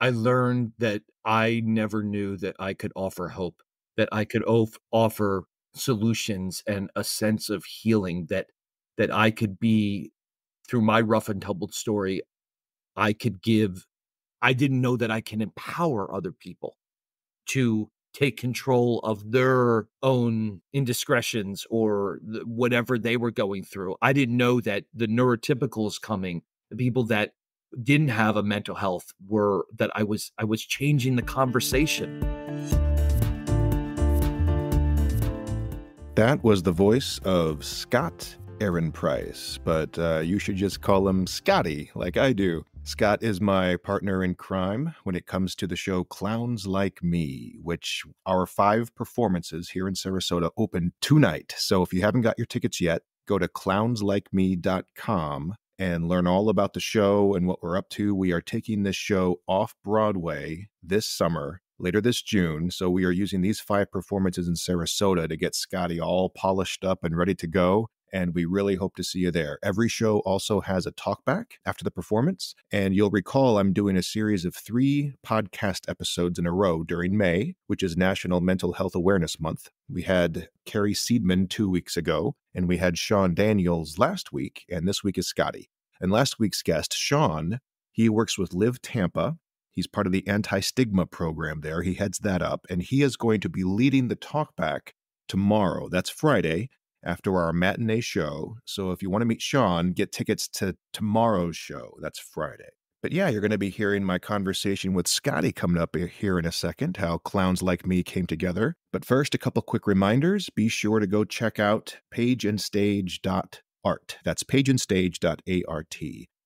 I learned that I never knew that I could offer hope, that I could offer solutions and a sense of healing, that I could be through my rough and tumbled story, I could give. I didn't know that I can empower other people to take control of their own indiscretions or whatever they were going through. I didn't know that the neurotypicals coming, the people that didn't have a mental health were that I was changing the conversation. That was the voice of Scott Ehrenpreis, but you should just call him Scotty, like I do. Scott is my partner in crime when it comes to the show Clowns Like Me, which our 5 performances here in Sarasota open tonight. So if you haven't got your tickets yet, go to clownslikeme.com and learn all about the show and what we're up to. We are taking this show off Broadway this summer, later this June. So we are using these 5 performances in Sarasota to get Scotty all polished up and ready to go. And we really hope to see you there. Every show also has a talkback after the performance. And you'll recall I'm doing a series of 3 podcast episodes in a row during May, which is National Mental Health Awareness Month. We had Carrie Seidman 2 weeks ago, and we had Sean Daniels last week, and this week is Scotty. And last week's guest, Sean, he works with Live Tampa. He's part of the anti-stigma program there. He heads that up, and he is going to be leading the talkback tomorrow. That's Friday, after our matinee show. So if you want to meet Sean, get tickets to tomorrow's show. That's Friday. But yeah, you're going to be hearing my conversation with Scotty coming up here in a second, how Clowns Like Me came together. But first, a couple quick reminders. Be sure to go check out pageandstage.art. That's pageandstage.art,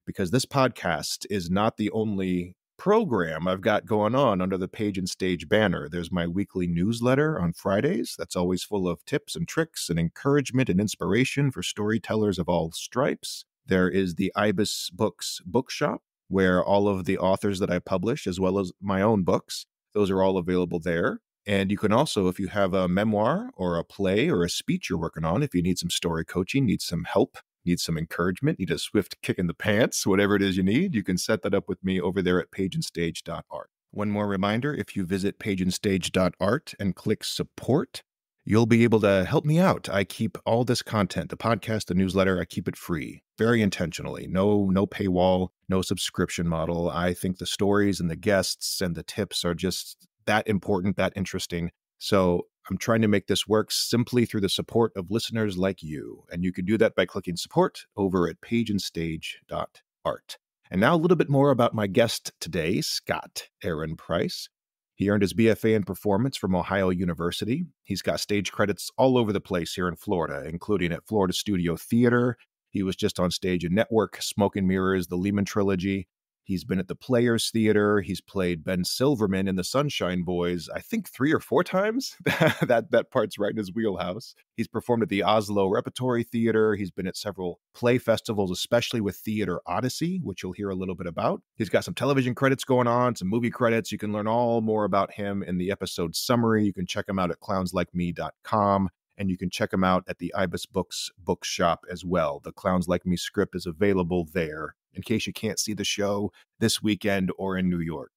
because this podcast is not the only program I've got going on under the Page and Stage banner. There's my weekly newsletter on Fridays that's always full of tips and tricks and encouragement and inspiration for storytellers of all stripes. There is the Ibis Books bookshop, where all of the authors that I publish, as well as my own books, those are all available there. And you can also, if you have a memoir or a play or a speech you're working on, if you need some story coaching, need some help, need some encouragement, need a swift kick in the pants, whatever it is you need, you can set that up with me over there at pageandstage.art. One more reminder, if you visit pageandstage.art and click support, you'll be able to help me out. I keep all this content, the podcast, the newsletter, I keep it free, very intentionally. No paywall, no subscription model. I think the stories and the guests and the tips are just that important, that interesting. So I'm trying to make this work simply through the support of listeners like you. And you can do that by clicking support over at pageandstage.art. And now a little bit more about my guest today, Scott Ehrenpreis. He earned his BFA in performance from Ohio University. He's got stage credits all over the place here in Florida, including at Florida Studio Theater. He was just on stage in Network, Smoke and Mirrors, the Lehman Trilogy. He's been at the Players Theater. He's played Ben Silverman in the Sunshine Boys, I think 3 or 4 times. that part's right in his wheelhouse. He's performed at the Oslo Repertory Theater. He's been at several play festivals, especially with Theater Odyssey, which you'll hear a little bit about. He's got some television credits going on, some movie credits. You can learn all more about him in the episode summary. You can check him out at clownslikeme.com. And you can check him out at the Ibis Books bookshop as well. The Clowns Like Me script is available there in case you can't see the show this weekend or in New York.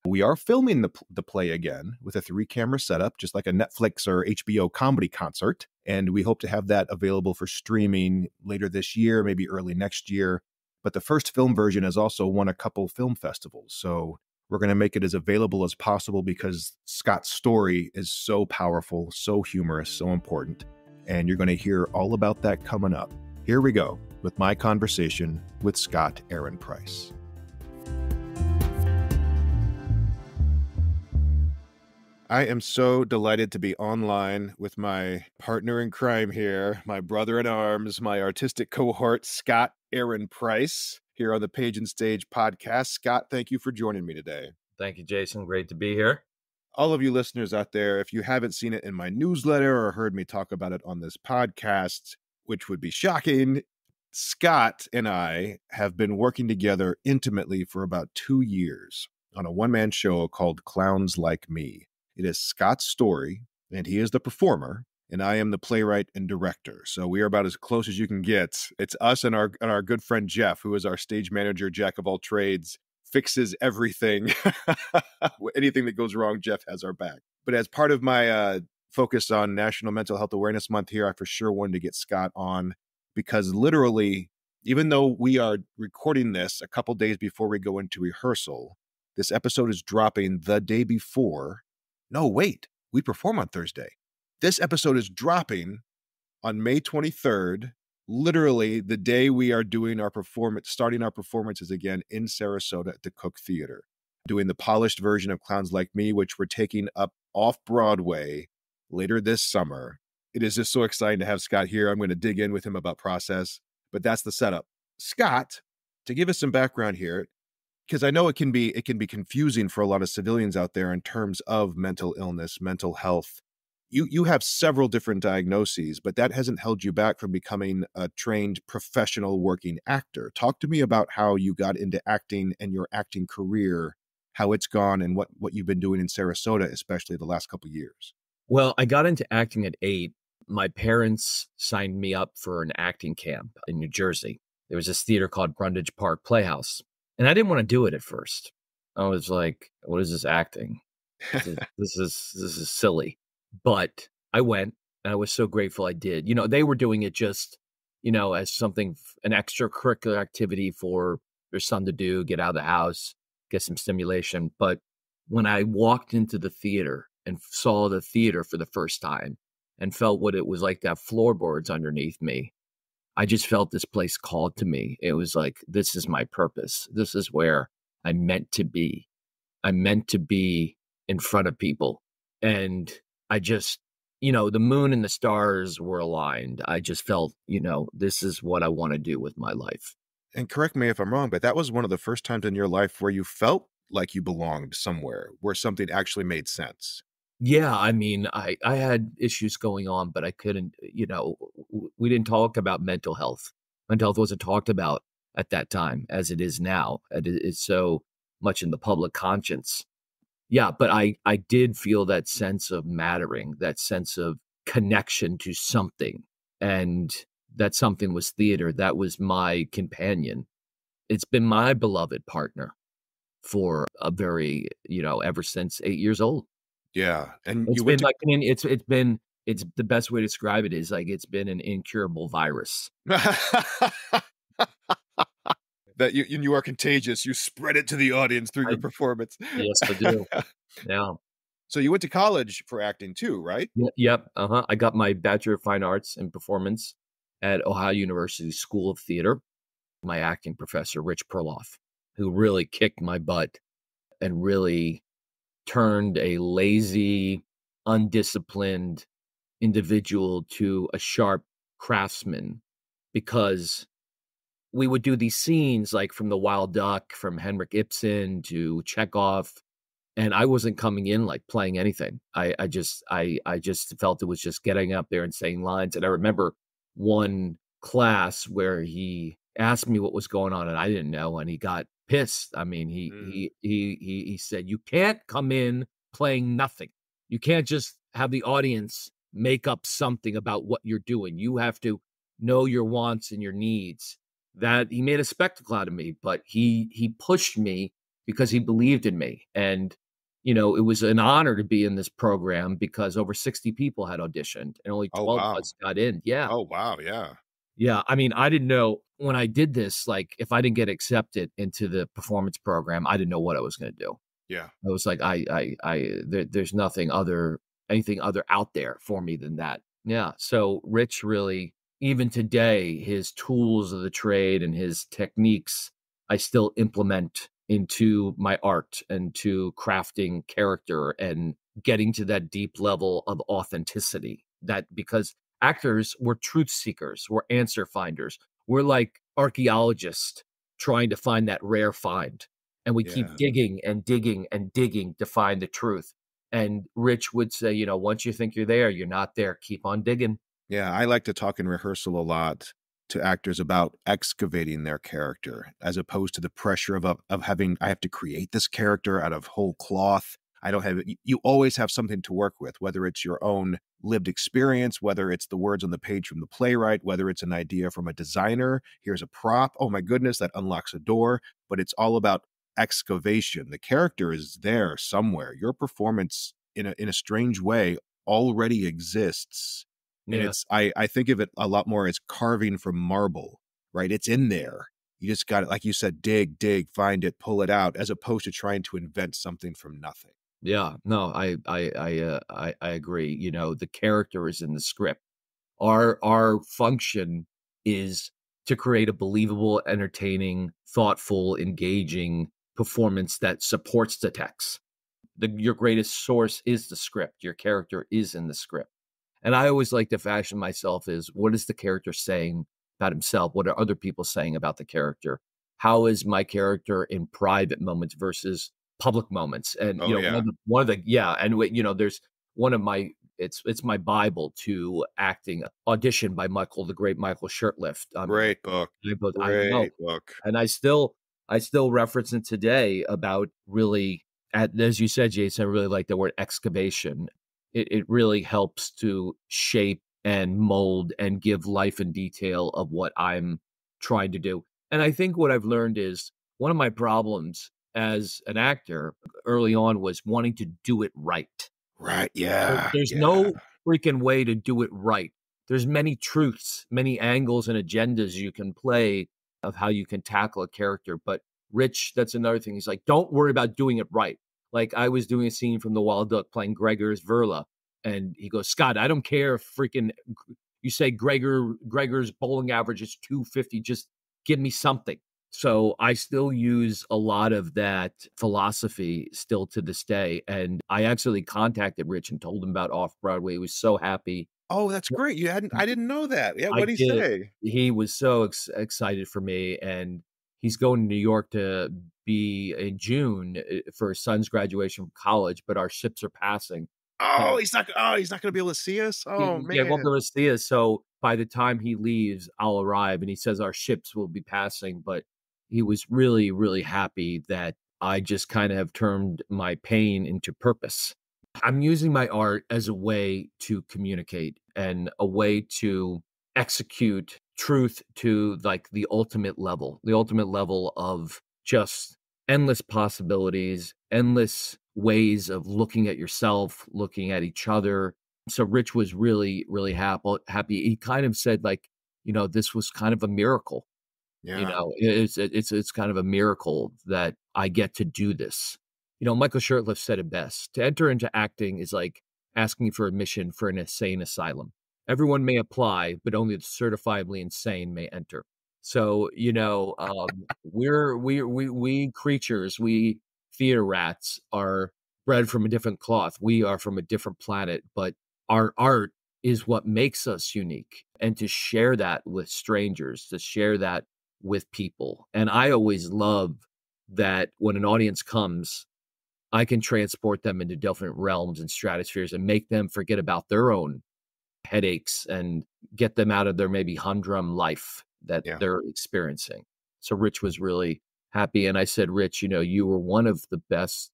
We are filming the play again with a 3-camera setup, just like a Netflix or HBO comedy concert. And we hope to have that available for streaming later this year, maybe early next year. But the first film version has also won a couple film festivals. So we're going to make it as available as possible because Scott's story is so powerful, so humorous, so important. And you're going to hear all about that coming up. Here we go with my conversation with Scott Ehrenpreis. I am so delighted to be online with my partner in crime here, my brother in arms, my artistic cohort, Scott Ehrenpreis, here on the Page and Stage podcast. Scott, thank you for joining me today. Thank you, Jason. Great to be here. All of you listeners out there, if you haven't seen it in my newsletter or heard me talk about it on this podcast, which would be shocking, Scott and I have been working together intimately for about 2 years on a one-man show called Clowns Like Me. It is Scott's story, and he is the performer, and I am the playwright and director. So we are about as close as you can get. It's us and our good friend Jeff, who is our stage manager, jack of all trades, fixes everything. Anything that goes wrong, Jeff has our back. But as part of my focus on National Mental Health Awareness Month here, I for sure wanted to get Scott on because literally, even though we are recording this a couple days before we go into rehearsal, this episode is dropping the day before. No, wait, we perform on Thursday. This episode is dropping on May 23rd, literally the day we are doing our performance, starting our performances again in Sarasota at the Cook Theater, doing the polished version of Clowns Like Me, which we're taking up off Broadway later this summer. It is just so exciting to have Scott here. I'm going to dig in with him about process, but that's the setup. Scott, to give us some background here, because I know it can be confusing for a lot of civilians out there in terms of mental illness, mental health. You have several different diagnoses, but that hasn't held you back from becoming a trained professional working actor. Talk to me about how you got into acting and your acting career, how it's gone, and what you've been doing in Sarasota, especially the last couple of years. Well, I got into acting at 8. My parents signed me up for an acting camp in New Jersey. There was this theater called Brundage Park Playhouse, and I didn't want to do it at first. I was like, "What is this acting? This is silly." But I went, and I was so grateful I did. They were doing it just, as something, an extracurricular activity for their son to do, get out of the house, get some stimulation. But when I walked into the theater and saw the theater for the first time and felt what it was like to have floorboards underneath me, I just felt this place called to me. It was like, this is my purpose. This is where I'm meant to be. I'm meant to be in front of people. And I just, the moon and the stars were aligned. I just felt, this is what I want to do with my life. And correct me if I'm wrong, but that was one of the first times in your life where you felt like you belonged somewhere, where something actually made sense. Yeah, I mean, I had issues going on, but I couldn't, we didn't talk about mental health. Mental health wasn't talked about at that time as it is now. It is so much in the public conscience. Yeah, but I did feel that sense of mattering, that sense of connection to something. And that something was theater. That was my companion. It's been my beloved partner for a very, ever since 8 years old. Yeah, and It's you been went to like it's the best way to describe it is like it's been an incurable virus. that you are contagious. You spread it to the audience through I your performance. Yes, I do. Yeah. So you went to college for acting too, right? Yep, uh-huh. I got my Bachelor of Fine Arts in Performance at Ohio University School of Theater. My acting professor, Rich Perloff, who really kicked my butt and really turned a lazy, undisciplined individual to a sharp craftsman, because we would do these scenes like from The Wild Duck, from Henrik Ibsen to Chekhov, and I wasn't coming in like playing anything. I just felt it was just getting up there and saying lines. And I remember one class where he asked me what was going on, and I didn't know, and he got pissed. I mean, Mm. he said, "You can't come in playing nothing. You can't just have the audience make up something about what you're doing. You have to know your wants and your needs." That he made a spectacle out of me, but he pushed me because he believed in me. And it was an honor to be in this program because over 60 people had auditioned and only Oh 12 of wow. us got in. Yeah. Oh wow, yeah. Yeah. I mean, I didn't know when I did this, like if I didn't get accepted into the performance program, I didn't know what I was going to do. Yeah. I was like, there's anything other out there for me than that. Yeah. So Rich really, even today, his tools of the trade and his techniques, I still implement into my art and to crafting character and getting to that deep level of authenticity. That because actors, we're truth seekers, we're answer finders, we're like archaeologists trying to find that rare find. And we keep Yeah. digging and digging and digging to find the truth. And Rich would say, once you think you're there, you're not there. Keep on digging. Yeah, I like to talk in rehearsal a lot to actors about excavating their character as opposed to the pressure of having I have to create this character out of whole cloth. I don't have you always have something to work with, whether it's your own lived experience, whether it's the words on the page from the playwright, whether it's an idea from a designer. Here's a prop. Oh my goodness, that unlocks a door. But it's all about excavation. The character is there somewhere. Your performance in a strange way already exists. And Yeah. I think of it a lot more as carving from marble, right? It's in there. You just got it, like you said, dig, find it, pull it out, as opposed to trying to invent something from nothing. Yeah. No, I agree. You know, the character is in the script. Our function is to create a believable, entertaining, thoughtful, engaging performance that supports the text. Your greatest source is the script. Your character is in the script. And I always like to fashion myself as what is the character saying about himself? What are other people saying about the character? How is my character in private moments versus public moments? And Oh yeah. one of the yeah, and there's one of my it's my Bible to acting Audition by the great Michael Shurtleff. Great book. I know, Great book. and I still reference it today about really, as you said, Jason, I really like the word excavation. It really helps to shape and mold and give life and detail of what I'm trying to do. And I think what I've learned is one of my problems as an actor early on was wanting to do it right. Right. Yeah. There's Yeah. no freaking way to do it right. There's many truths, many angles and agendas you can play of how you can tackle a character. But Rich, that's another thing. He's like, don't worry about doing it right. Like I was doing a scene from The Wild Duck playing Gregor's Verla, and he goes, Scott, I don't care if freaking you say Gregor's bowling average is 250. Just give me something. So I still use a lot of that philosophy still to this day. And I actually contacted Rich and told him about Off Broadway. He was so happy. Oh, that's great. You hadn't I didn't know that. Yeah, I what'd he did. say? He was so excited for me. And he's going to New York to be in June for his son's graduation from college, but our ships are passing. He's not gonna be able to see us? Oh, Yeah, won't be man. able to see us. So by the time he leaves, I'll arrive. And he says our ships will be passing. But he was really, really happy that I just kind of have turned my pain into purpose. I'm using my art as a way to communicate and a way to execute truth to like the ultimate level of just endless possibilities, endless ways of looking at yourself, looking at each other. So Rich was really, really happy. He kind of said like, this was kind of a miracle. Yeah. It's kind of a miracle that I get to do this. Michael Shurtleff said it best. To enter into acting is like asking for admission for an insane asylum. Everyone may apply, but only the certifiably insane may enter. So, we creatures, we theater rats are bred from a different cloth. We are from a different planet, but our art is what makes us unique. And to share that with strangers, to share that with people. And I always love that when an audience comes, I can transport them into different realms and stratospheres and make them forget about their own headaches and get them out of their maybe humdrum life that Yeah. they're experiencing. So Rich was really happy. And I said, Rich, you were one of the best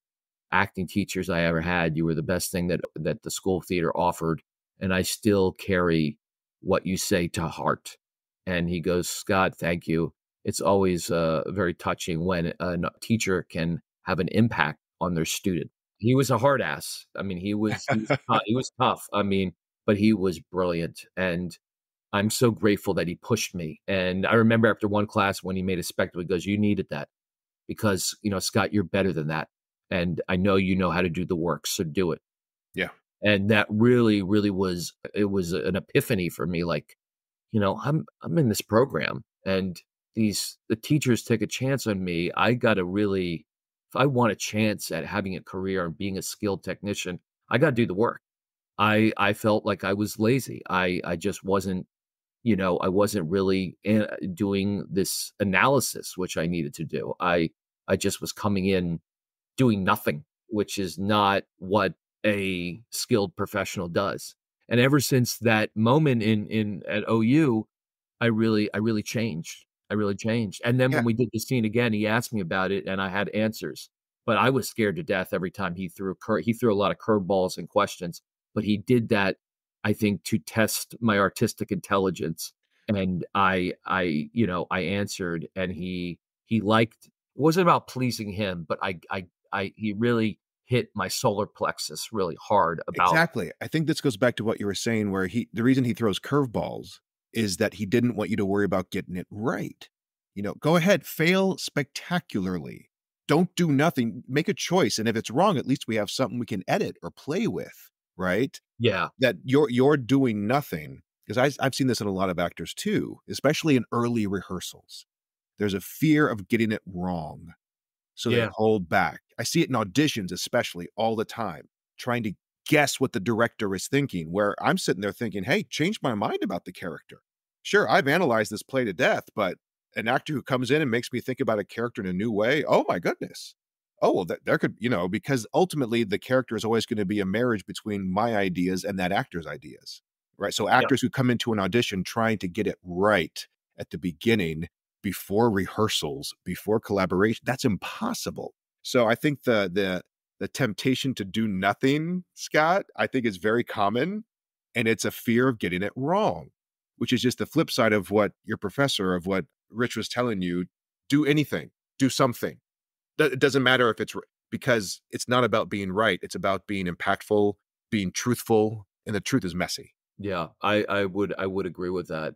acting teachers I ever had. You were the best thing that the school theater offered. And I still carry what you say to heart. And he goes, Scott, thank you. It's always very touching when a teacher can have an impact on their student. He was a hard ass. I mean, he was tough. I mean, but he was brilliant. And I'm so grateful that he pushed me. And I remember after one class when he made a spectacle, he goes, you needed that because, Scott, you're better than that. And I know you know how to do the work. So do it. Yeah. And that really, really was an epiphany for me. Like, I'm in this program and the teachers take a chance on me. I gotta really, if I want a chance at having a career and being a skilled technician, I gotta do the work. I felt like I was lazy. I just wasn't, I wasn't really doing this analysis, which I needed to do. I just was coming in doing nothing, which is not what a skilled professional does. And ever since that moment in at OU, I really changed. I really changed. And then Yeah. when we did the scene again, he asked me about it and I had answers. But I was scared to death every time he threw a lot of curveballs and questions, but he did that I think to test my artistic intelligence. And I answered and he liked wasn't about pleasing him, but I he really hit my solar plexus really hard about Exactly. I think this goes back to what you were saying, where the reason he throws curveballs is that he didn't want you to worry about getting it right. Go ahead, fail spectacularly. Don't do nothing. Make a choice. And if it's wrong, at least we have something we can edit or play with, right? yeah, That you're doing nothing. Because I've seen this in a lot of actors too, especially in early rehearsals. There's a fear of getting it wrong. So they yeah, hold back. I see it in auditions, especially all the time, trying to guess what the director is thinking, where I'm sitting there thinking, hey, change my mind about the character. Sure, I've analyzed this play to death, but an actor who comes in and makes me think about a character in a new way, oh my goodness. Oh, well, there could, because ultimately the character is always going to be a marriage between my ideas and that actor's ideas, right? So yeah, actors who come into an audition trying to get it right at the beginning, before rehearsals, before collaboration, that's impossible. So I think the temptation to do nothing, Scott, I think is very common, and it's a fear of getting it wrong, which is just the flip side of what Rich was telling you. Do anything, do something. It doesn't matter if because it's not about being right. It's about being impactful, being truthful, and the truth is messy. yeah. I would agree with that.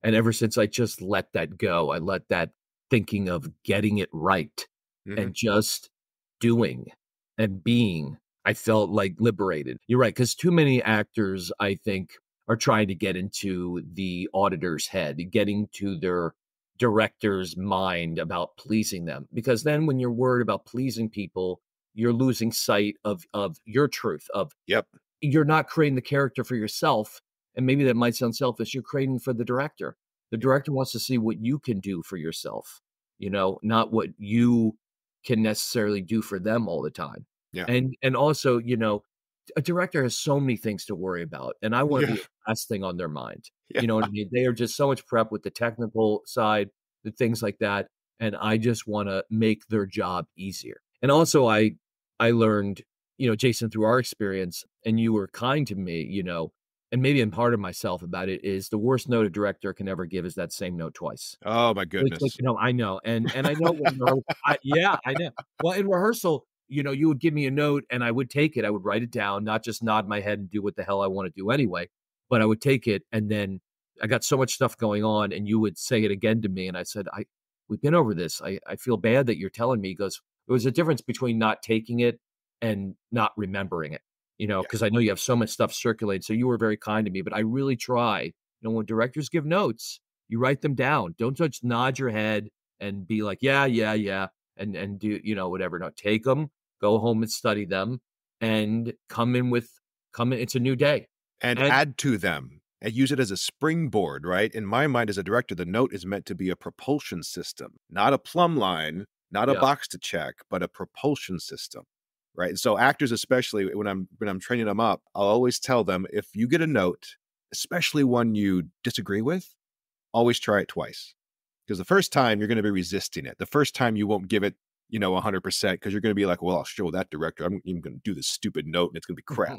And ever since I just let that go, I let that thinking of getting it right Mhm. and just doing and being, I felt like liberated. You're right, because too many actors, I think, are trying to get into the auditor's head, getting to their director's mind about pleasing them. Because then when you're worried about pleasing people, you're losing sight of your truth, of Yep. you're not creating the character for yourself, and maybe that might sound selfish, you're creating for the director. The Yep. director wants to see what you can do for yourself, not what you can necessarily do for them all the time. Yeah. And also, a director has so many things to worry about, and I wanna be Yeah. the last thing on their mind. Yeah. You know what I mean? They are just so much prep with the technical side, the things like that, and I just wanna make their job easier. And also, I learned, Jason, through our experience, and you were kind to me, and maybe I'm hard on myself about it, is the worst note a director can ever give is that same note twice. Oh my It's like, goodness. I know, and I know when yeah, I know. Well, in rehearsal, you would give me a note and I would take it, I would write it down, not just nod my head and do what the hell I wanna do anyway, but I would take it, and then I got so much stuff going on, and you would say it again to me, and I said, "We've been over this, I feel bad that you're telling me." He goes, "There was a difference between not taking it and not remembering it, Yeah. because I know you have so much stuff circulating, so you were very kind to me, but I really try." When directors give notes, you write them down. Don't just nod your head and be like, "Yeah, yeah, yeah," and do, whatever. No, take them, go home and study them, and come in, it's a new day. And And add to them and use it as a springboard, right? In my mind as a director, the note is meant to be a propulsion system, not a plumb line, not a yeah, box to check, but a propulsion system. Right. And so actors, especially when I'm training them up, I'll always tell them, if you get a note, especially one you disagree with, always try it twice. Because the first time you're going to be resisting it. The first time you won't give it, 100% because you're going to be like, well, I'll show that director. I'm even going to do this stupid note and it's going to be crap.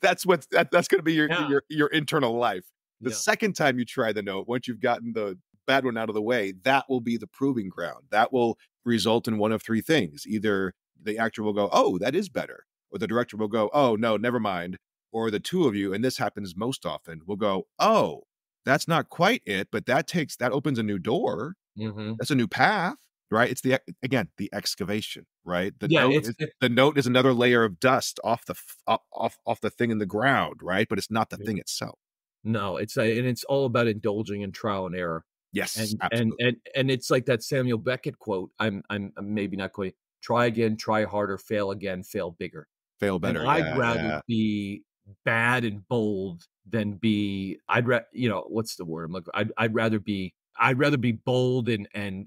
That's going to be your, yeah, your your internal life. The yeah, second time you try the note, once you've gotten the bad one out of the way, that will be the proving ground. That will result in one of three things. Either the actor will go, oh, that is better, or the director will go, oh no, never mind, or the two of you, and this happens most often, will go, oh, that's not quite it, but that opens a new door. mhm. That's a new path, right? It's again, the excavation, right? Yeah, it's it The note is another layer of dust off off the thing in the ground, right? But it's not the yeah. thing itself. No, and it's all about indulging in trial and error. Yes, And and absolutely. and and it's like that Samuel Beckett quote, I'm maybe not quite, "Try again, try harder, fail again, fail bigger." Fail And better. I'd Yeah, rather yeah. be bad and bold than be I'd ra what's the word I'm looking, I'd rather be bold and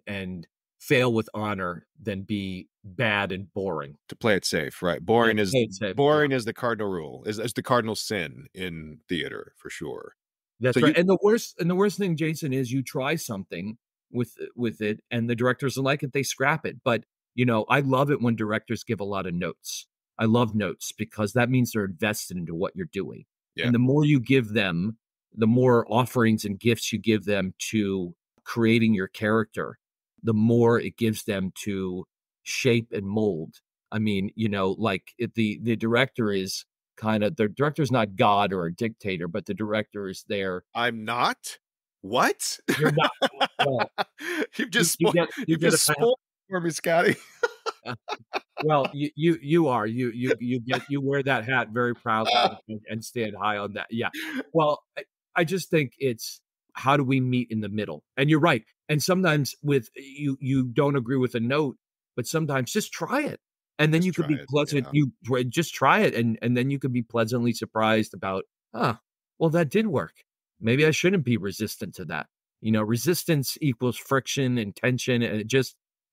fail with honor than be bad and boring. To play it safe, right? Yeah, play it safe, yeah. Boring is the cardinal rule, is the cardinal sin in theater for sure. So That's right, you and the worst thing, Jason, is you try something with it, and the directors don't like it, they scrap it, but, I love it when directors give a lot of notes. I love notes because that means they're invested into what you're doing, yeah, and the more you give them, the more offerings and gifts you give them to creating your character, the more it gives them to shape and mold. I mean, like the director is the director's not God or a dictator, but the director is there. I'm not? What? You're not. Well, you get You've just a spoiled for me, Scotty. well, you are. You wear that hat very proudly and stand high on that. Yeah. Well, I just think it's how do we meet in the middle? And you're right. And sometimes with you don't agree with a note, but sometimes just try it. And then Just you could try be it, pleasant. yeah. Just try it, and then you could be pleasantly surprised about, well, that did work. Maybe I shouldn't be resistant to that. Resistance equals friction and tension, and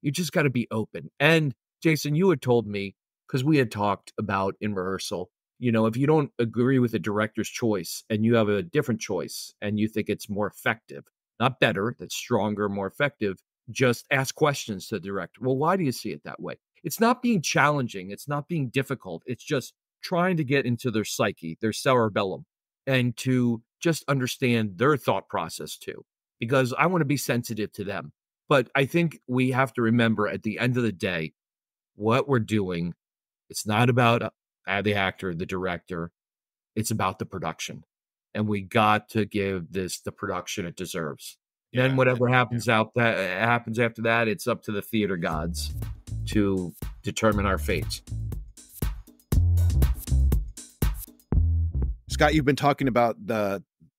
you just got to be open. And Jason, you had told me, because we had talked about in rehearsal, if you don't agree with the director's choice and you have a different choice and you think it's more effective, not better, that's stronger, more effective, just ask questions to the director. Well, why do you see it that way? It's not being challenging. It's not being difficult. It's just trying to get into their psyche, their cerebellum, and to just understand their thought process too, because I want to be sensitive to them. But I think we have to remember at the end of the day, what we're doing, it's not about the actor, the director, it's about the production. And we got to give this the production it deserves. Then Yeah, whatever yeah. happens after that, it's up to the theater gods to determine our fates. Scott, you've been talking about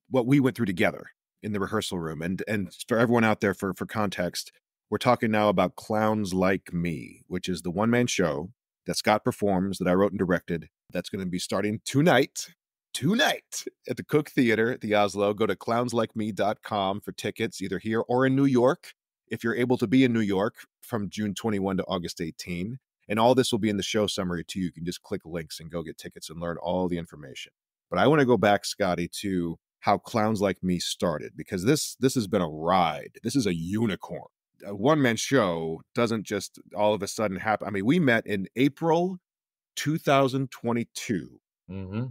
what we went through together in the rehearsal room. And for everyone out there, for context, we're talking now about Clowns Like Me, which is the one-man show that Scott performs, that I wrote and directed, that's going to be starting tonight at the Cook Theater at the Oslo. Go to clownslikeme.com for tickets, either here or in New York, if you're able to be in New York, from June 21 to August 18. And all this will be in the show summary too. You can just click links and go get tickets and learn all the information. But I want to go back, Scotty, to how Clowns Like Me started, because this has been a ride. This is a unicorn. A one-man show doesn't just all of a sudden happen. I mean, we met in April 2022. Mm-hmm.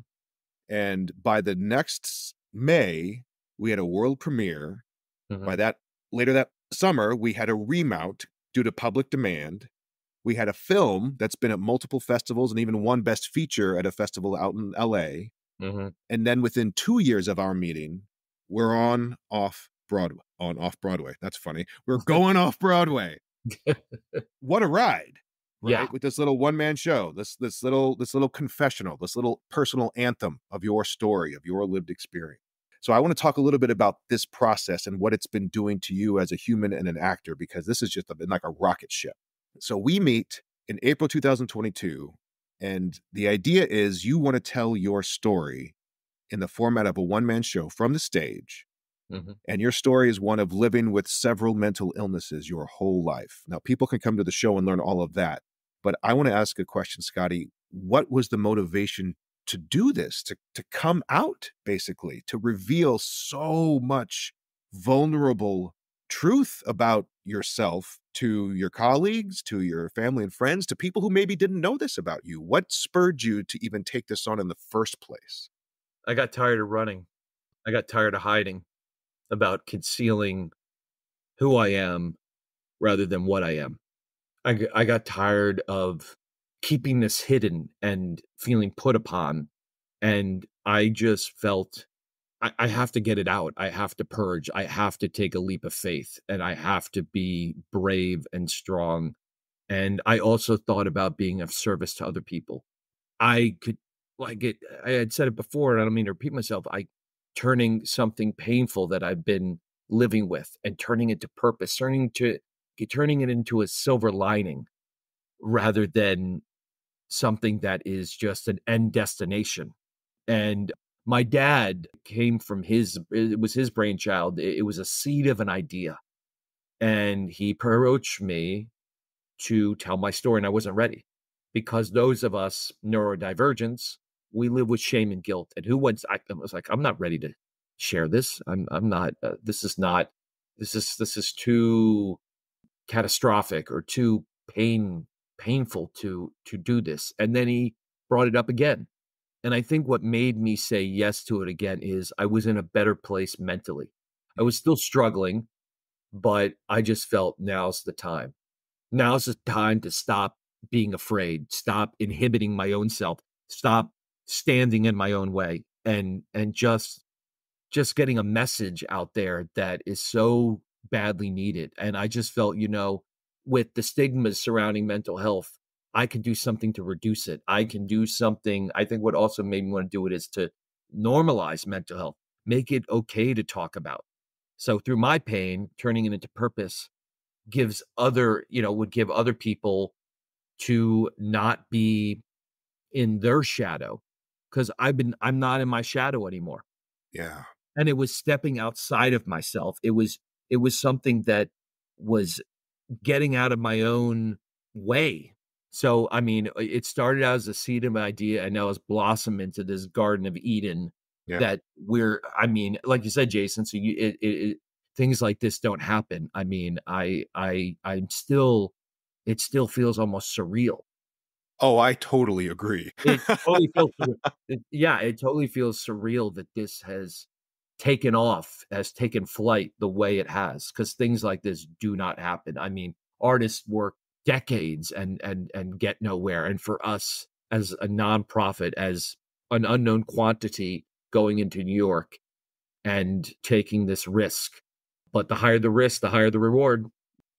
And by the next May, we had a world premiere. Mm-hmm. By that later that summer, we had a remount due to public demand. We had a film that's been at multiple festivals and even won Best Feature at a festival out in LA. Mm-hmm. And then within 2 years of our meeting, we're off Broadway. That's funny. We're going off Broadway. What a ride, Yeah. right? With this little one-man show, this little confessional, this little personal anthem of your story, of your lived experience. So I want to talk a little bit about this process and what it's been doing to you as a human and an actor, because this has just been like a rocket ship. So we meet in April 2022, and the idea is you want to tell your story in the format of a one-man show from the stage. Mm-hmm. And your story is one of living with several mental illnesses your whole life. Now, people can come to the show and learn all of that. But I want to ask a question, Scotty. What was the motivation to do this, to come out, basically, to reveal so much vulnerable truth about yourself to your colleagues, to your family and friends, to people who maybe didn't know this about you? What spurred you to even take this on in the first place? I got tired of running. I got tired of hiding, about concealing who I am rather than what I am. I got tired of keeping this hidden and feeling put upon. And I just felt I have to get it out. I have to purge. I have to take a leap of faith, and I have to be brave and strong. And I also thought about being of service to other people. I could I had said it before, and I don't mean to repeat myself. Turning something painful that I've been living with and turning it to purpose, turning it into a silver lining rather than something that is just an end destination. And my dad came from it was his brainchild. It was a seed of an idea. And he approached me to tell my story, and I wasn't ready, because those of us neurodivergents, we live with shame and guilt. And I was like, I'm not ready to share this. I'm not. This is not. This is too catastrophic or too painful to do this. And then he brought it up again. And I think what made me say yes to it again is I was in a better place mentally. I was still struggling, but I just felt now's the time. Now's the time to stop being afraid, stop inhibiting my own self, stop standing in my own way, and just getting a message out there that is so badly needed. And I just felt, with the stigmas surrounding mental health, I could do something to reduce it. I can do something. I think what also made me want to do it is to normalize mental health, make it okay to talk about. So through my pain, turning it into purpose would give other people to not be in their shadow, because I'm not in my shadow anymore. Yeah. And it was stepping outside of myself. It was something that was getting out of my own way. So, I mean, it started out as a seed of an idea and now it's blossomed into this Garden of Eden Yeah. that I mean, like you said, Jason, so things like this don't happen. I mean, it still feels almost surreal. Oh, I totally agree. It totally feels yeah, it totally feels surreal that this has taken flight the way it has, because things like this do not happen. I mean, artists work decades and get nowhere, and for us as a nonprofit, as an unknown quantity going into New York and taking this risk, but the higher the risk, the higher the reward.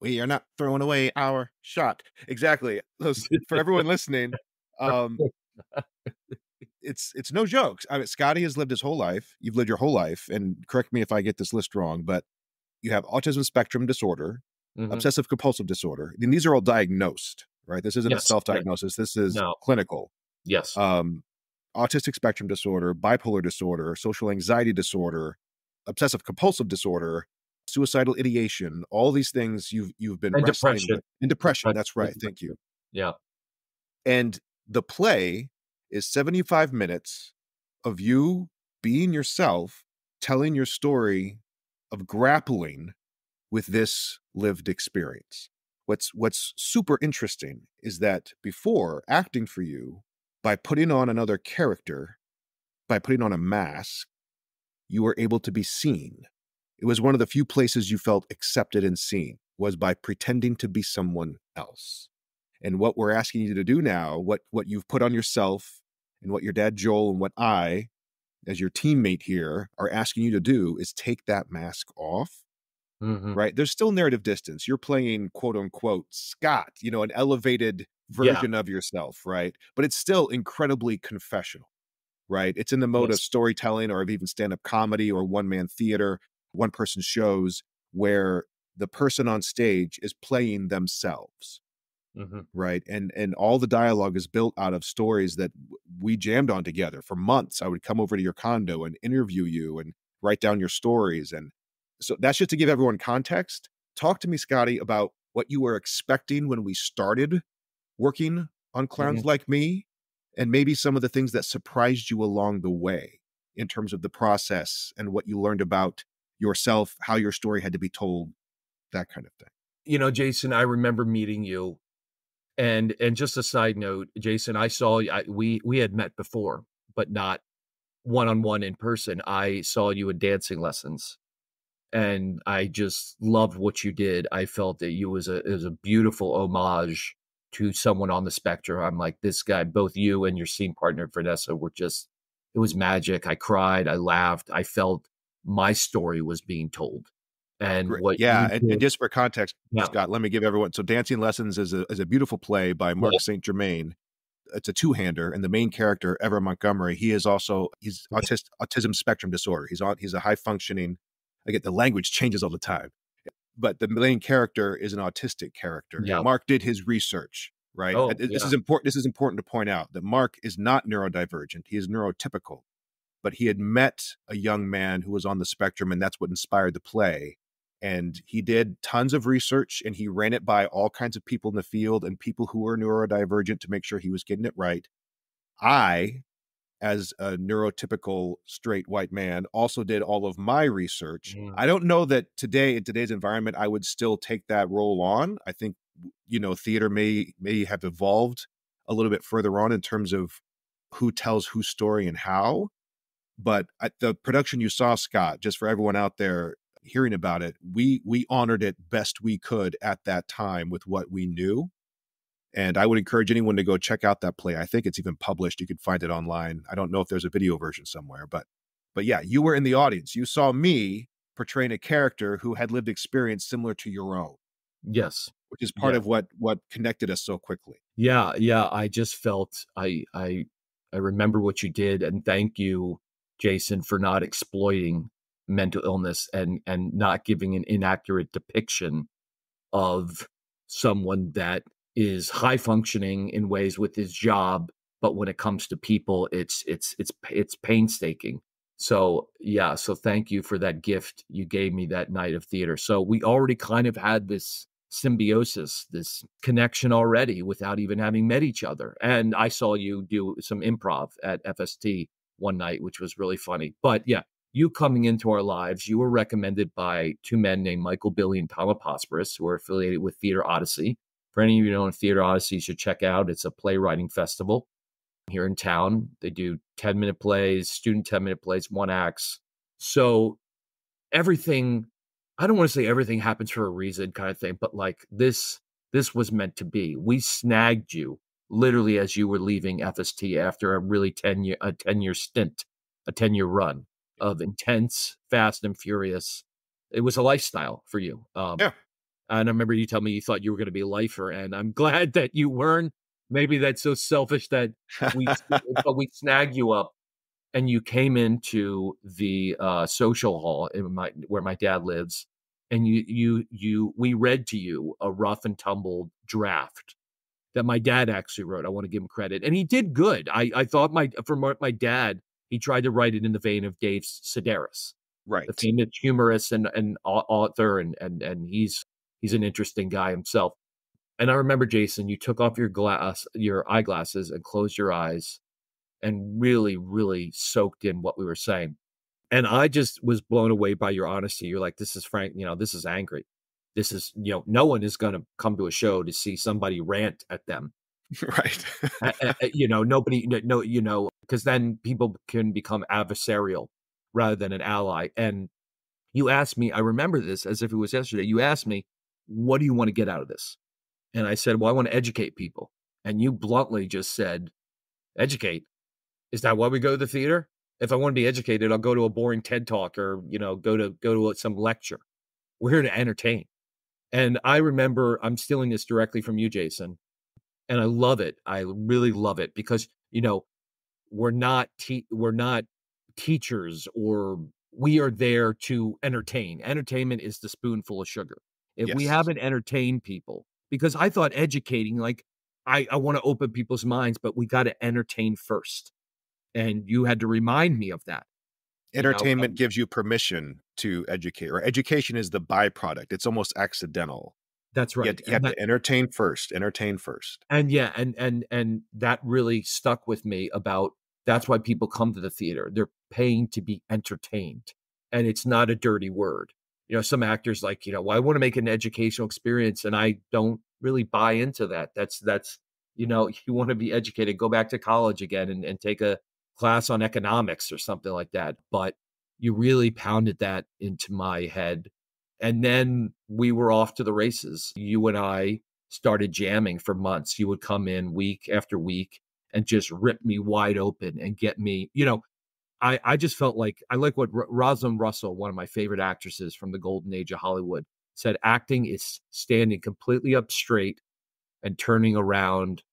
We are not throwing away our shot. Exactly. Those for everyone listening, um, it's no jokes. I mean, Scotty has lived his whole life. You've lived your whole life, and correct me if I get this list wrong, but you have autism spectrum disorder, Mhm. obsessive compulsive disorder. And these are all diagnosed, right? This isn't a Yes, yes. self-diagnosis. This is No. clinical. Yes. Um, autistic spectrum disorder, bipolar disorder, social anxiety disorder, obsessive compulsive disorder, suicidal ideation, all these things you've been And wrestling depression. with. And depression, that's And right. Thank you. depression. Yeah. And the play is 75 minutes of you being yourself, telling your story of grappling with this lived experience. What's super interesting is that before acting for you, by putting on another character, by putting on a mask, you were able to be seen. It was one of the few places you felt accepted and seen was by pretending to be someone else. And what we're asking you to do now, what you've put on yourself and what your dad Joel and what I, as your teammate here, are asking you to do is take that mask off, Mhm. right? There's still narrative distance. You're playing quote unquote Scott, an elevated Yeah. version of yourself, right? But it's still incredibly confessional, right? It's in the mode of Yes. storytelling or of even stand-up comedy or one-man theater, one-person shows where the person on stage is playing themselves, Mhm. right? And all the dialogue is built out of stories that we jammed on together for months. I would come over to your condo and interview you and write down your stories. And so that's just to give everyone context. Talk to me, Scotty, about what you were expecting when we started working on Clowns Mhm. Like Me, and maybe some of the things that surprised you along the way in terms of the process and what you learned about yourself, how your story had to be told, that kind of thing. Jason, I remember meeting you, and just a side note, Jason, I saw we had met before, but not one-on-one in person. I saw you in dancing lessons, and I just loved what you did. I felt that it was a beautiful homage to someone on the spectrum. I'm like, this guy, both you and your scene partner Vanessa were just it was magic. I cried, I laughed, I felt my story was being told. And Great. what Yeah, you and did. just for context, Yeah. Scott, let me give everyone so Dancing Lessons is a beautiful play by Yeah. Mark St. Germain. It's a two-hander, and the main character, Ever Montgomery, he's autism spectrum disorder. He's a high functioning. Again, the language changes all the time, but the main character is an autistic character, and Yeah. Mark did his research. Right. Oh, This yeah. is important. This is important to point out that Mark is not neurodivergent. He is neurotypical, but he had met a young man who was on the spectrum, and that's what inspired the play. And he did tons of research and he ran it by all kinds of people in the field and people who were neurodivergent to make sure he was getting it right. I, as a neurotypical straight white man, also did all of my research. Mm. I don't know that today, in today's environment, I would still take that role on. I think, theater may have evolved a little bit further on in terms of who tells whose story and how. But the production you saw, Scott, just for everyone out there, hearing about it, we honored it best we could at that time with what we knew. And I would encourage anyone to go check out that play. I think it's even published. You can find it online. I don't know if there's a video version somewhere, but yeah, you were in the audience. You saw me portraying a character who had lived experience similar to your own, Yes. which is part Yeah. of what connected us so quickly. Yeah, yeah, I just felt I remember what you did, and thank you, Jason, for not exploiting mental illness and not giving an inaccurate depiction of someone that is high functioning in ways with his job, but when it comes to people, it's painstaking. So yeah, so thank you for that gift you gave me that night of theater. So we already kind of had this symbiosis, this connection already without even having met each other. And I saw you do some improv at FST one night, which was really funny. But yeah, you coming into our lives, you were recommended by two men named Michael Billy and Tom Aposporus, who are affiliated with Theater Odyssey. For any of you who don't know Theater Odyssey, you should check out. It's a playwriting festival here in town. They do 10-minute plays, student 10-minute plays, one acts. So everything, I don't want to say everything happens for a reason kind of thing, but like this was meant to be. We snagged you literally as you were leaving FST after a really 10-year stint, a 10-year run of intense, fast and furious. It was a lifestyle for you. Yeah. And I remember you telling me you thought you were going to be a lifer, and I'm glad that you weren't. Maybe that's so selfish that we, but we snagged you up, and you came into the social hall in where my dad lives, and we read to you a rough and tumble draft that my dad actually wrote. I want to give him credit, and he did good. I thought my dad, he tried to write it in the vein of Dave Sedaris, the Right. famous humorist and author, and he's an interesting guy himself. And I remember, Jason, you took off your eyeglasses, and closed your eyes, and really, really soaked in what we were saying. And I just was blown away by your honesty. You're like, this is frank, this is angry. This is, no one is going to come to a show to see somebody rant at them. Right. Nobody, no, because then people can become adversarial rather than an ally. And you asked me, I remember this as if it was yesterday. You asked me, what do you want to get out of this? And I said, well, I want to educate people. And you bluntly just said, educate. Is that why we go to the theater? If I want to be educated, I'll go to a boring TED talk or, go to some lecture. We're here to entertain. And I remember, I'm stealing this directly from you, Jason, and I love it. I really love it because, we're not teachers, or we are there to entertain. Entertainment is the spoonful of sugar. If we Yes. haven't entertained people, because I thought educating, like I want to open people's minds, but we got to entertain first. And you had to remind me of that. You know, Entertainment gives you permission to educate, or education is the byproduct. It's almost accidental. that's right. You have to entertain first. Entertain first. And yeah, and that really stuck with me about that's why people come to the theater. They're paying to be entertained. And it's not a dirty word. Some actors like, well, I want to make an educational experience, and I don't really buy into that. That's you want to be educated, go back to college again and take a class on economics or something like that. But you really pounded that into my head. And then we were off to the races. You and I started jamming for months. You would come in week after week and just rip me wide open and get me, I just felt like I like what Rosalind Russell, one of my favorite actresses from the golden age of Hollywood, said acting is standing completely up straight and turning around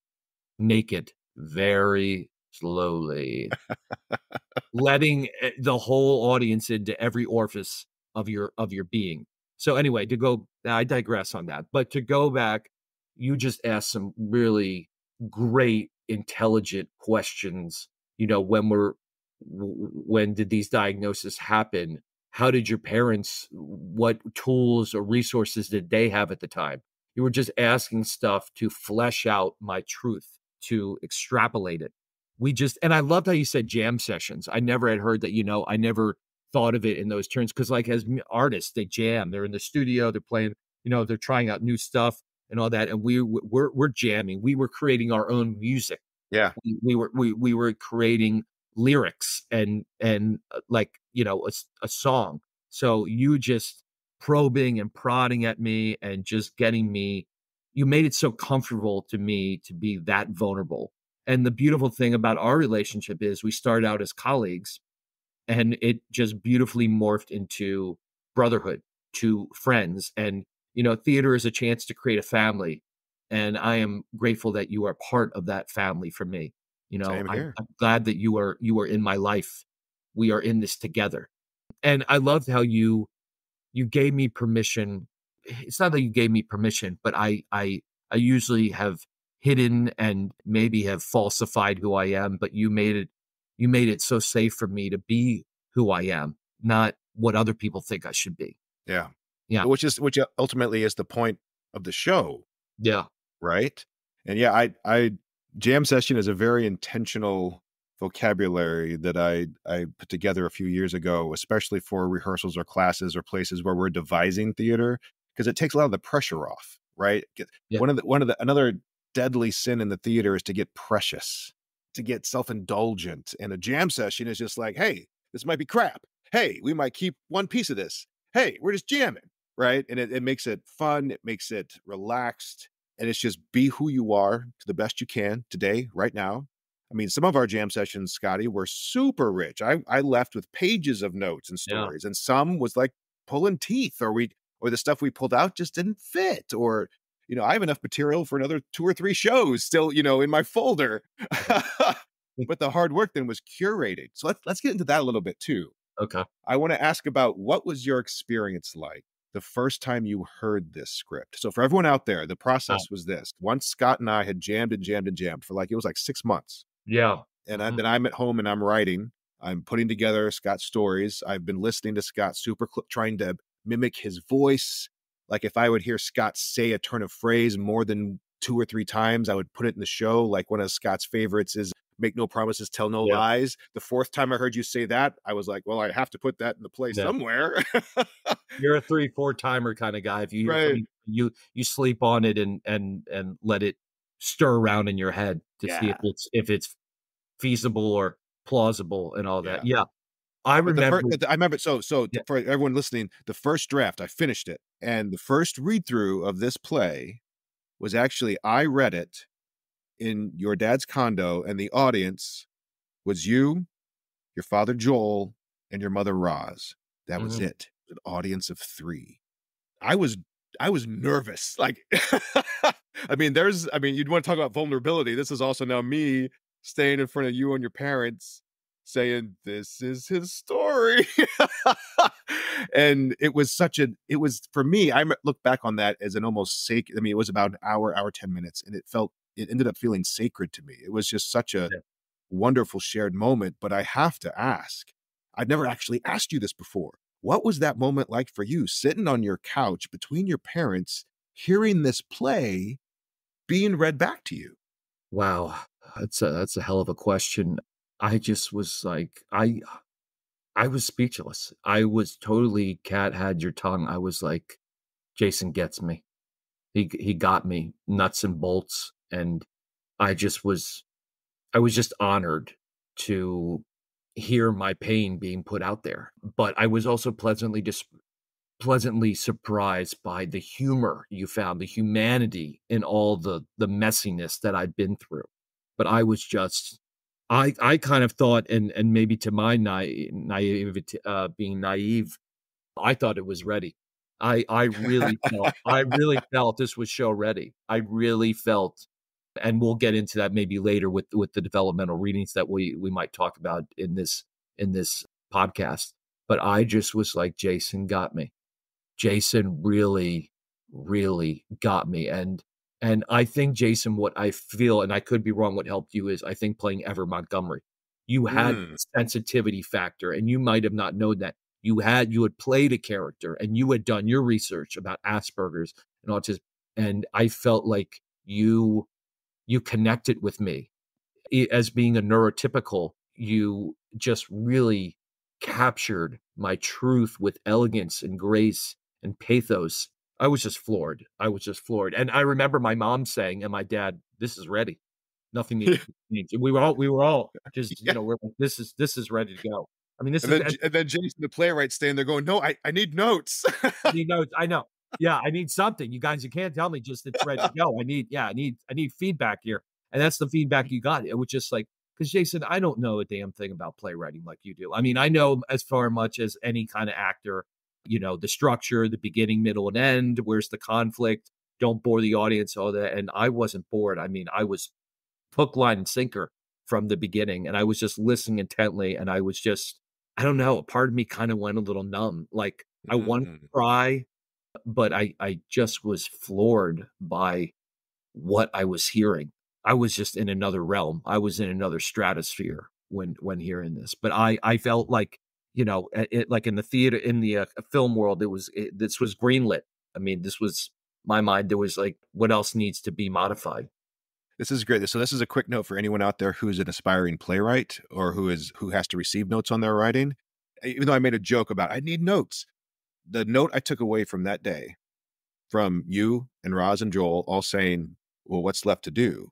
naked very slowly, letting the whole audience into every orifice of your being. So anyway, I digress on that, but to go back, you just asked some really great, intelligent questions. When did these diagnoses happen? How did your parents, what tools or resources did they have at the time? You were just asking stuff to flesh out my truth, to extrapolate it. And I loved how you said jam sessions. I never had heard that, I never thought of it in those terms. Cause like as artists, they jam, they're in the studio, they're playing, they're trying out new stuff and all that. And we're jamming. We were creating our own music. Yeah. We were creating lyrics and like, a song. So you just probing and prodding at me and just getting me you made it so comfortable to me to be that vulnerable. And the beautiful thing about our relationship is we started out as colleagues and it just beautifully morphed into brotherhood, to friends. And, theater is a chance to create a family. And I am grateful that you are part of that family for me. Same here. I'm glad that you are in my life. We are in this together. And I loved how you gave me permission. It's not that you gave me permission, but I usually have hidden and maybe have falsified who I am, but you made it so safe for me to be who I am, not what other people think I should be. Yeah. Yeah. Which ultimately is the point of the show, Yeah. right? And yeah, I jam session is a very intentional vocabulary that I put together a few years ago, especially for rehearsals or classes or places where we're devising theater, because it takes a lot of the pressure off, right? Yeah. One of the another deadly sin in the theater is to get precious, to get self-indulgent. And a jam session is just like, hey, this might be crap. Hey, we might keep one piece of this. Hey, we're just jamming, right? And it makes it fun, it makes it relaxed, and it's just be who you are to the best you can today, right now. I mean, some of our jam sessions, Scotty, were super rich. I left with pages of notes and Yeah. stories, and some was like pulling teeth, or the stuff we pulled out just didn't fit, or I have enough material for another 2 or 3 shows still, in my folder. Yeah. But the hard work then was curated. So let's get into that a little bit too. Okay. I want to ask about what was your experience like the first time you heard this script? So for everyone out there, the Uh, process was this. Once Scott and I had jammed and jammed and jammed for it was like 6 months. yeah. And Mhm. then I'm at home and I'm writing. I'm putting together Scott's stories. I've been listening to Scott trying to mimic his voice. Like if I would hear Scott say a turn of phrase more than 2 or 3 times, I would put it in the show. Like one of Scott's favorites is "Make no promises, tell no Yeah. lies." The fourth time I heard you say that, I was like, "Well, I have to put that in the play Yeah. somewhere." You're a 3, 4 timer kinda guy. If you hear Right. something, you sleep on it and let it stir around in your head to see if Yeah. it's feasible or plausible and all that. Yeah. Yeah. I But remember. I remember, Yeah. for everyone listening, the first draft, I finished it. And the first read through of this play was actually I read it in your dad's condo, and the audience was you, your father Joel, and your mother Roz. That was Mhm. it. An audience of 3. I was I was nervous. Like you'd want to talk about vulnerability. This is also now me staying in front of you and your parents saying this is his story. And it was for me, look back on that as an almost sacred. I mean, it was about an hour 10 minutes, and it ended up feeling sacred to me. It was just such a Yeah. wonderful shared moment. But I have to ask, I've never actually asked you this before. What was that moment like for you, sitting on your couch between your parents, hearing this play being read back to you? Wow. That's a hell of a question. I just was like, I was speechless. I was totally cat had your tongue. I was like, "Jason gets me. He got me nuts and bolts," and I was just honored to hear my pain being put out there, but I was also pleasantly surprised by the humor you found, the humanity in all the messiness that I'd been through. But I was just I kind of thought, and maybe to my naivety, being naive, I thought it was ready. I really felt this was show ready. I really felt, and we'll get into that maybe later with the developmental readings that we might talk about in this podcast. But I just was like, Jason got me. Jason really, really got me, and I think, Jason, what I feel, and I could be wrong, what helped you is I think playing Ever Montgomery. You had Mm. sensitivity factor, and you might have not known that. You had played a character, and you had done your research about Asperger's and autism, and I felt like you connected with me as being a neurotypical, you just really captured my truth with elegance and grace and pathos. I was just floored. I was just floored. And I remember my mom saying, and my dad, "This is ready. Nothing needs to be changed." We were all just, Yeah. we're like, this is ready to go. I mean, this And is then Jason, the playwright, staying there going, "No, I need notes." need notes. I know. Yeah, I need something. You guys, you can't tell me just it's ready to go. I need feedback here. And that's the feedback you got. It was just like, because Jason, I don't know a damn thing about playwriting like you do. I mean, I know as far much as any kind of actor, the structure, the beginning, middle, and end, where's the conflict, don't bore the audience, all that. And I wasn't bored. I mean, I was hook, line, and sinker from the beginning. And I was just listening intently. And I was just, I don't know, a part of me kind of went a little numb. Like I wanted to Mm. cry, but I just was floored by what I was hearing. I was just in another realm. I was in another stratosphere when hearing this. But I felt like, like in the theater, in the film world, this was greenlit. I mean, this was my mind. There was like, what else needs to be modified? This is great. So this is a quick note for anyone out there who's an aspiring playwright or who has to receive notes on their writing. Even though I made a joke about I need notes, the note I took away from that day from you and Roz and Joel all saying, "Well, what's left to do?"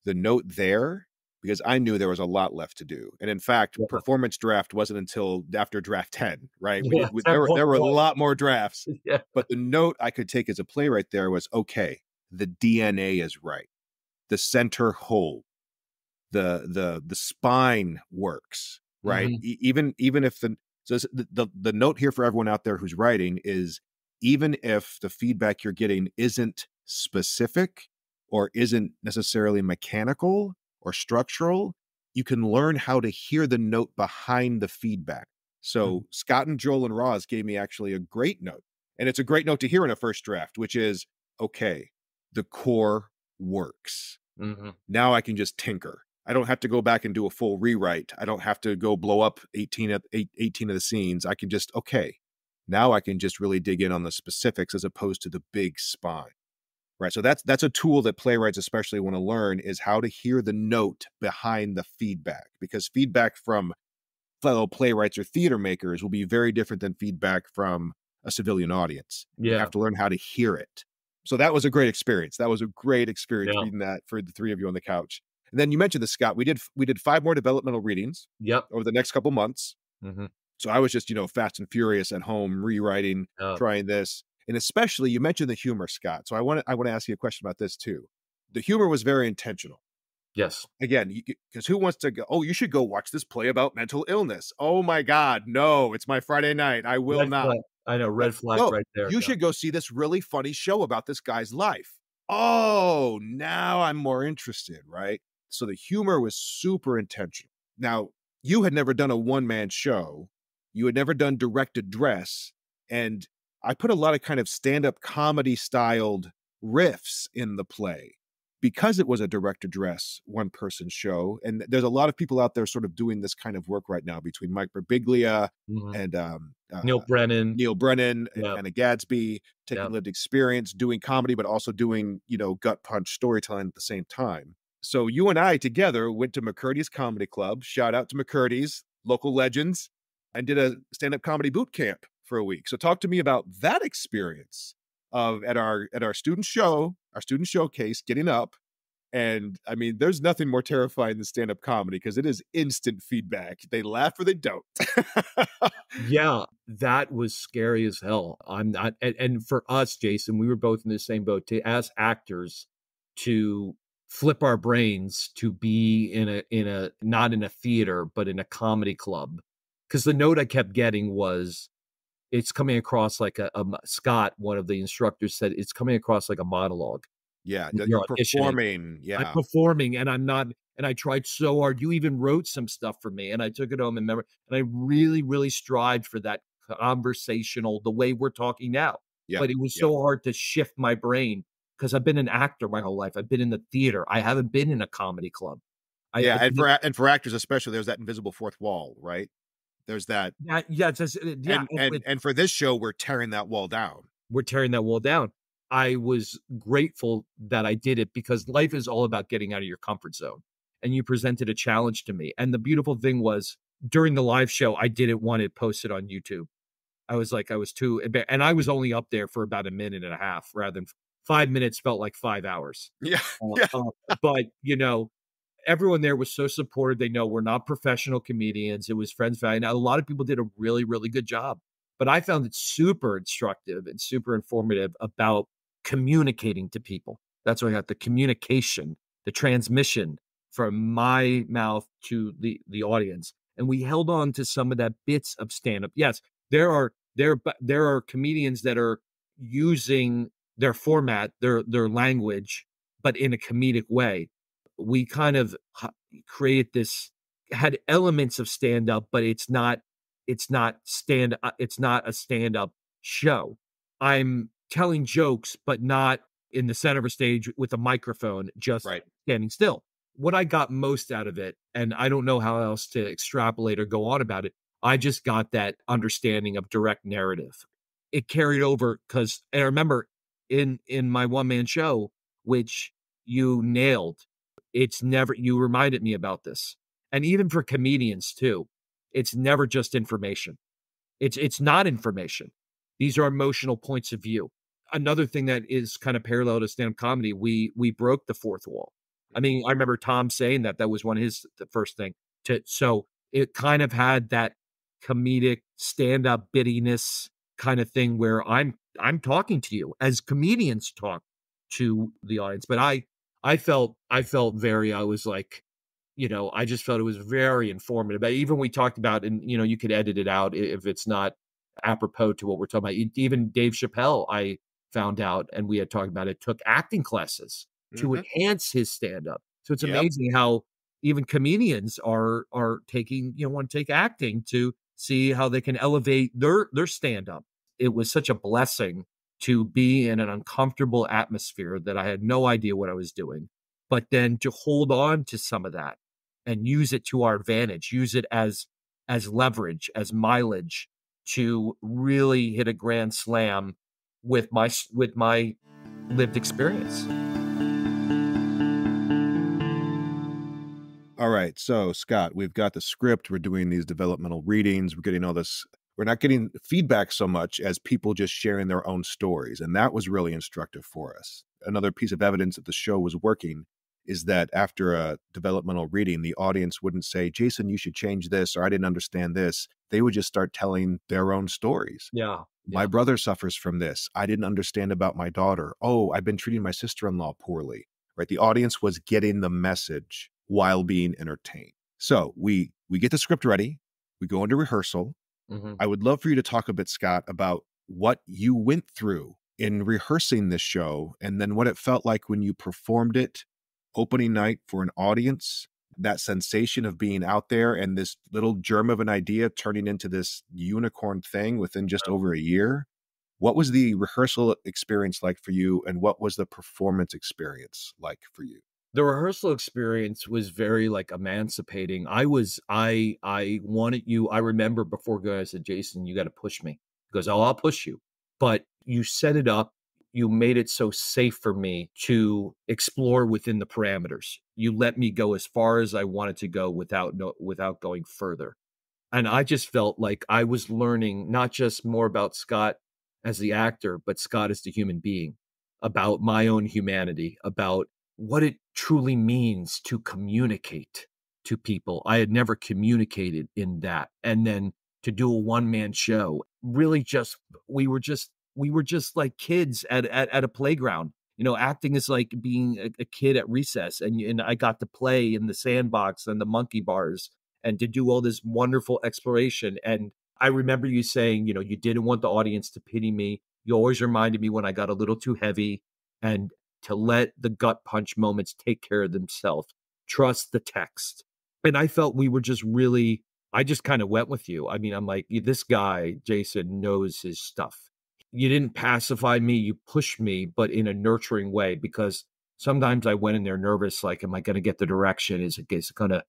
The note there, because I knew there was a lot left to do, and in fact, Yeah, performance draft wasn't until after draft 10, right? yeah, There were a 10.1. lot more drafts, Yeah. but the note I could take as a playwright there was okay. The DNA is right. The center hold, the spine works, right? Mhm, Even if the note here for everyone out there who's writing is even if the feedback you're getting isn't specific or isn't necessarily mechanical or structural, you can learn how to hear the note behind the feedback. mhm, So Scott and Joel and Roz gave me actually a great note. And it's a great note to hear in a first draft, which is okay, the core works. mhm. Now I can just tinker. I don't have to go back and do a full rewrite. I don't have to go blow up 18 of the scenes. I can just, okay, now I can just really dig in on the specifics as opposed to the big spine. Right. So that's a tool that playwrights especially want to learn is how to hear the note behind the feedback, because feedback from fellow playwrights or theater makers will be very different than feedback from a civilian audience. You have Yeah, to learn how to hear it. So that was a great experience. That was a great experience yeah, reading that for the three of you on the couch. And then you mentioned this, Scott. We did 5 more developmental readings yep, over the next couple months. mhm, So I was just, fast and furious at home, rewriting, yeah, trying this. And especially you mentioned the humor, Scott. So I want to ask you a question about this too. The humor was very intentional. yes. Again, because who wants to go, "Oh, you should go watch this play about mental illness." Oh my God, no, it's my Friday night. I will Red not. flag. I know, Right. red flag No, right there, you yeah. should go see this really funny show about this guy's life. Oh, now I'm more interested, right? So the humor was super intentional. Now, you had never done a one-man show. You had never done direct address. And I put a lot of kind of stand-up comedy styled riffs in the play because it was a direct address one person show. And there's a lot of people out there sort of doing this kind of work right now between Mike Birbiglia Mhm. and Neil Brennan. Neil Brennan and Yeah, Anna Gadsby, yeah. taking lived experience, doing comedy, but also doing, gut punch storytelling at the same time. So you and I together went to McCurdy's Comedy Club. Shout out to McCurdy's, local legends, and did a stand-up comedy boot camp for a week. So talk to me about that experience of at our student show, our student showcase, getting up. And I mean, there's nothing more terrifying than stand-up comedy because it is instant feedback. They laugh or they don't. Yeah, that was scary as hell. I'm not and for us, Jason, we were both in the same boat, to as actors, to flip our brains to be in a not in a theater, but in a comedy club. Because the note I kept getting was, it's coming across like Scott, one of the instructors, said, "It's coming across like a monologue Yeah, when that you're you're auditioning." performing. I'm Yeah. performing and I'm not, and I tried so hard. You even wrote some stuff for me and I took it home and remember, and I really, really strived for that conversational, the way we're talking now. Yep. But it was Yep. so hard to shift my brain because I've been an actor my whole life. I've been in the theater. I haven't been in a comedy club. Yeah, I and for actors especially, there's that invisible fourth wall, right? There's that yeah, it's just, yeah, and for this show, we're tearing that wall down. we're tearing that wall down. I was grateful that I did it because life is all about getting out of your comfort zone. And you presented a challenge to me. And the beautiful thing was, during the live show, I didn't want it posted on YouTube. I was like, I was too, and I was only up there for about a minute and a half rather than 5 minutes felt like 5 hours. Yeah, Uh, yeah. uh, but, everyone there was so supportive. They know we're not professional comedians. It was friends value. Now, a lot of people did a really, really good job, but I found it super instructive and super informative about communicating to people. That's why I got the communication, the transmission from my mouth to the audience. And we held on to some of that bits of stand-up. Yes, there are comedians that are using their format, their language, but in a comedic way. We kind of created this, had elements of stand up, but it's not a stand up show. I'm telling jokes, but not in the center of a stage with a microphone, just Right. standing still. What I got most out of it, and I don't know how else to extrapolate or go on about it, I just got that understanding of direct narrative. It carried over because, and I remember in my one man show, which you nailed, it's never, you reminded me about this. And even for comedians too, it's never just information. It's not information. These are emotional points of view. Another thing that is kind of parallel to stand-up comedy, we broke the fourth wall. I mean, I remember Tom saying that was one of his the first thing to, so it kind of had that comedic stand-up bittiness kind of thing where I'm talking to you as comedians talk to the audience. But I felt very, I was like, I just felt it was very informative. Even we talked about, and you could edit it out if it's not apropos to what we're talking about. Even Dave Chappelle, I found out, and we had talked about it, took acting classes to Mhm. enhance his stand up. So it's Yep. amazing how even comedians are taking, want to take acting to see how they can elevate their stand up. It was such a blessing to be in an uncomfortable atmosphere that I had no idea what I was doing, but then to hold on to some of that and use it to our advantage, use it as leverage, as mileage to really hit a grand slam with my lived experience. All right. So, Scott, we've got the script. We're doing these developmental readings. We're getting all this. We're not getting feedback so much as people just sharing their own stories. And that was really instructive for us. Another piece of evidence that the show was working is that after a developmental reading, the audience wouldn't say, Jason, you should change this, or I didn't understand this. They would just start telling their own stories. Yeah, My yeah. brother suffers from this. I didn't understand about my daughter. Oh, I've been treating my sister-in-law poorly. Right? The audience was getting the message while being entertained. So we get the script ready. We go into rehearsal. Mhm. I would love for you to talk a bit, Scott, about what you went through in rehearsing this show and then what it felt like when you performed it opening night for an audience, that sensation of being out there and this little germ of an idea turning into this unicorn thing within just over a year. What was the rehearsal experience like for you, and what was the performance experience like for you? The rehearsal experience was very, like, emancipating. I wanted you, I remember before going, I said, "Jason, you gotta push me." He goes, "Oh, I'll push you." But you set it up, you made it so safe for me to explore within the parameters. You let me go as far as I wanted to go without going further. And I just felt like I was learning not just more about Scott as the actor, but Scott as the human being, about my own humanity, about what it truly means to communicate to people. I had never communicated in that. And then to do a one-man show, really just we were just like kids at a playground. Acting is like being a kid at recess, and I got to play in the sandbox and the monkey bars and to do all this wonderful exploration. And I remember you saying, you didn't want the audience to pity me. You always reminded me when I got a little too heavy and to let the gut punch moments take care of themselves. Trust the text. And I felt we were just really, I just kind of went with you. I mean, I'm like, this guy, Jason, knows his stuff. You didn't pacify me, you pushed me, but in a nurturing way, because sometimes I went in there nervous, like, am I going to get the direction? Is it going to,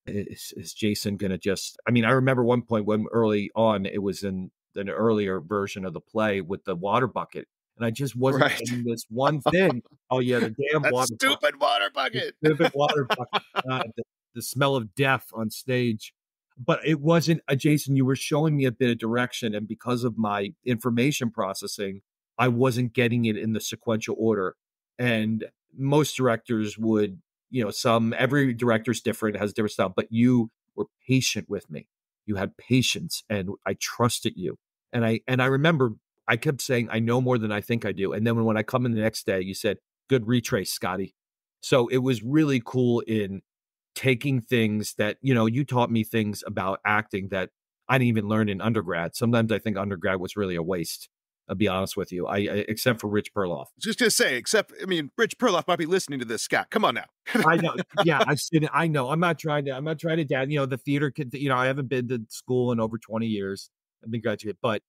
is Jason going to just, I mean, I remember one point when early on, it was in an earlier version of the play with the water bucket. And I just wasn't Right. getting this one thing. Oh yeah, the damn That water bucket, stupid water the bucket. stupid water bucket. The smell of death on stage. But it wasn't, Jason, you were showing me a bit of direction. And because of my information processing, I wasn't getting it in the sequential order. And most directors would some every director's different, has different style, but you were patient with me. You had patience and I trusted you. And I remember I kept saying, I know more than I think I do. And then when I come in the next day, you said, good retrace, Scotty. So it was really cool in taking things that, you taught me things about acting that I didn't even learn in undergrad. Sometimes I think undergrad was really a waste. I'll be honest with you. Except for Rich Perloff. Just gonna say, except I mean, Rich Perloff might be listening to this. Scott, come on now. I know. Yeah, I've seen it. I know. I'm not trying to dad, the theater kid, I haven't been to school in over 20 years. I've been graduate, but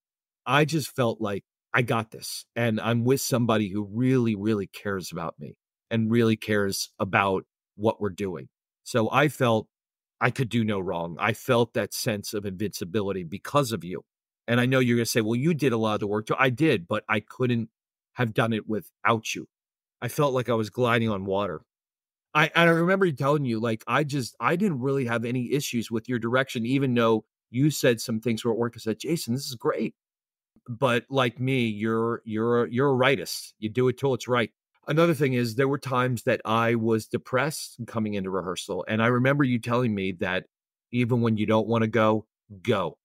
I just felt like I got this. And I'm with somebody who really, really cares about me and really cares about what we're doing. So I felt I could do no wrong. I felt that sense of invincibility because of you. And I know you're going to say, well, you did a lot of the work too. I did, but I couldn't have done it without you. I felt like I was gliding on water. I remember telling you, like, I didn't really have any issues with your direction, even though you said some things were at work. I said, Jason, this is great. But like me, you're a rightist. You do it till it's right. Another thing is there were times that I was depressed coming into rehearsal. And I remember you telling me that even when you don't want to go, go.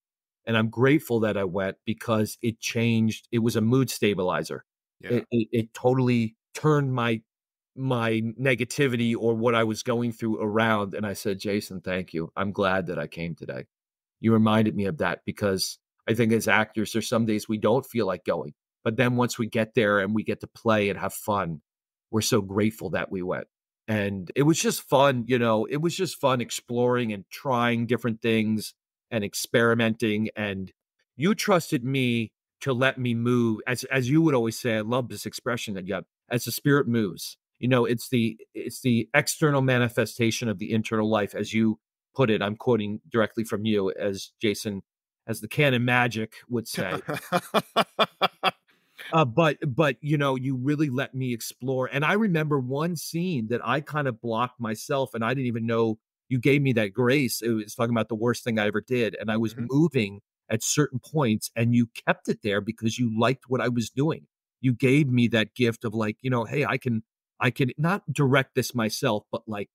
And I'm grateful that I went because it changed. It was a mood stabilizer. Yeah. It totally turned my negativity or what I was going through around. And I said, Jason, thank you. I'm glad that I came today. You reminded me of that because I think as actors, there's some days we don't feel like going. But then once we get there and we get to play and have fun, we're so grateful that we went. And it was just fun, it was just fun exploring and trying different things and experimenting. And you trusted me to let me move. As you would always say, I love this expression that you have, as the spirit moves. It's the external manifestation of the internal life, as you put it. I'm quoting directly from you, as Jason, as the canon magic would say. But you really let me explore. And I remember one scene that I kind of blocked myself, and I didn't even know you gave me that grace. It was talking about the worst thing I ever did, and I was Mhm. moving at certain points, and you kept it there because you liked what I was doing. You gave me that gift of like, hey, I can not direct this myself, but like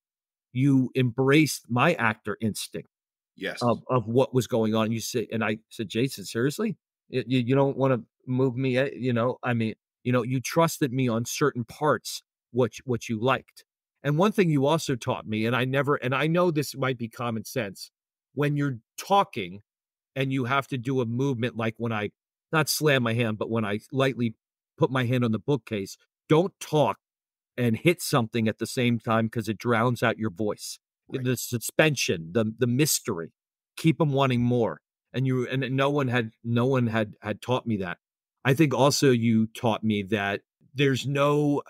you embraced my actor instinct Yes. of what was going on. You said, and I said, Jason, seriously, you don't want to move me? I mean, you trusted me on certain parts, what you liked. And one thing you also taught me, and I know this might be common sense, when you're talking and you have to do a movement, like when I not slam my hand, but when I lightly put my hand on the bookcase, don't talk and hit something at the same time because it drowns out your voice. Right. The suspension, the mystery, keep them wanting more. And no one had taught me that. I think also you taught me that there's no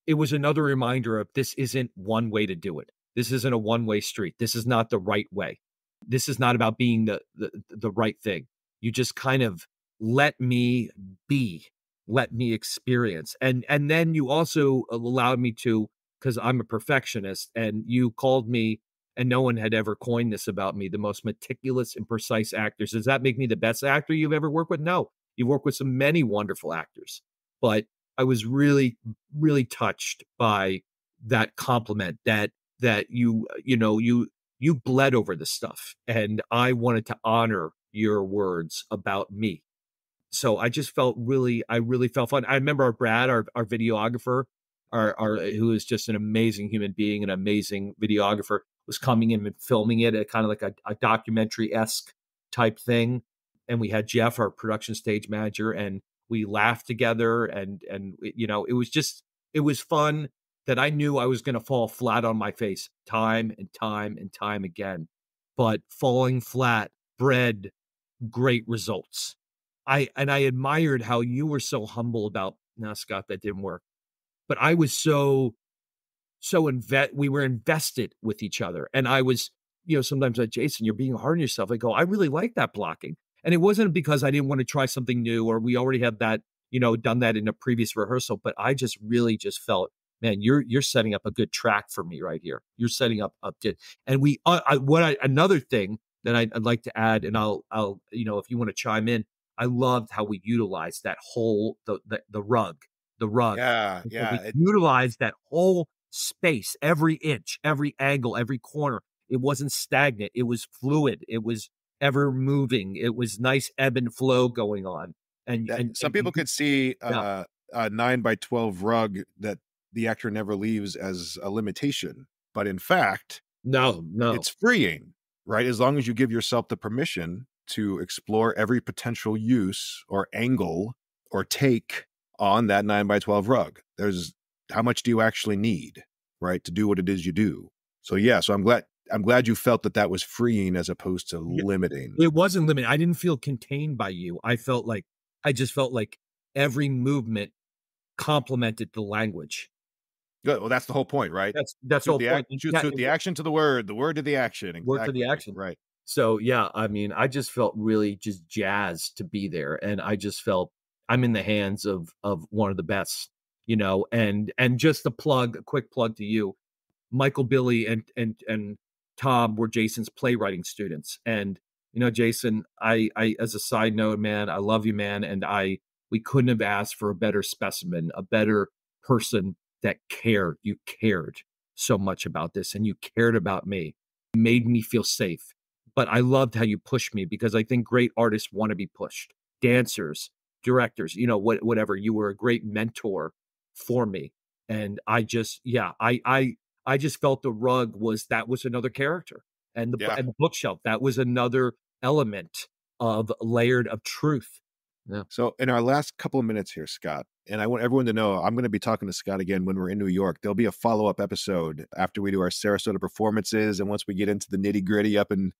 it was another reminder of this isn't one way to do it. This isn't a one-way street. This is not the right way. This is not about being the right thing. You just kind of let me be, let me experience. And then you also allowed me to, because I'm a perfectionist, and you called me, and no one had ever coined this about me, the most meticulous and precise actors. Does that make me the best actor you've ever worked with? No. You've worked with some many wonderful actors. But I was really, really touched by that compliment that you bled over this stuff, and I wanted to honor your words about me. So I really felt fun. I remember our Brad, our videographer, our who is just an amazing human being, an amazing videographer, was coming in and filming it at kind of like a documentary-esque type thing. And we had Jeff, our production stage manager, and we laughed together, and it was fun that I knew I was going to fall flat on my face time and time and time again. But falling flat bred great results. I admired how you were so humble about, "No, Scott, that didn't work." But I was we were invested with each other. And I was, sometimes like, Jason, you're being hard on yourself. I go, I really like that blocking. And it wasn't because I didn't want to try something new or we already had that, done that in a previous rehearsal, but I just really just felt, man, you're setting up a good track for me right here. You're setting up good. And another thing that I'd like to add, and I'll, if you want to chime in, I loved how we utilized that whole, the rug. Yeah. We Yeah. utilized that whole space, every inch, every angle, every corner. It wasn't stagnant. It was fluid. It was ever moving. It was nice ebb and flow going on. And That and some and people you, could see yeah, a 9 by 12 rug that the actor never leaves as a limitation, but in fact, no, no, it's freeing, right? As long as you give yourself the permission to explore every potential use or angle or take on that 9 by 12 rug. There's how much do you actually need, right, to do what it is you do? So yeah, so I'm glad you felt that that was freeing as opposed to yeah, limiting. it wasn't limited. I didn't feel contained by you. I just felt like every movement complemented the language. Good. Well, that's the whole point, right? That's the whole point. Yeah, Suit the action to the word to the action. word to the Exactly. action. Right. So, yeah, I mean, I just felt really just jazzed to be there, and I just felt I'm in the hands of one of the best, and just a quick plug to you. Michael, Billy, and Tom were Jason's playwriting students. And Jason, I as a side note, man, I love you, man, and I we couldn't have asked for a better specimen, a better person that cared. You cared so much about this, and you cared about me, made me feel safe. But I loved how you pushed me because I think great artists want to be pushed. Dancers, directors, whatever. You were a great mentor for me, and yeah, I just felt the rug was another character, and Yeah. the bookshelf, that was another element of layered of truth. Yeah. So, in our last couple of minutes here, Scott, and I want everyone to know I'm going to be talking to Scott again when we're in New York. There'll be a follow up episode after we do our Sarasota performances, and once we get into the nitty gritty up in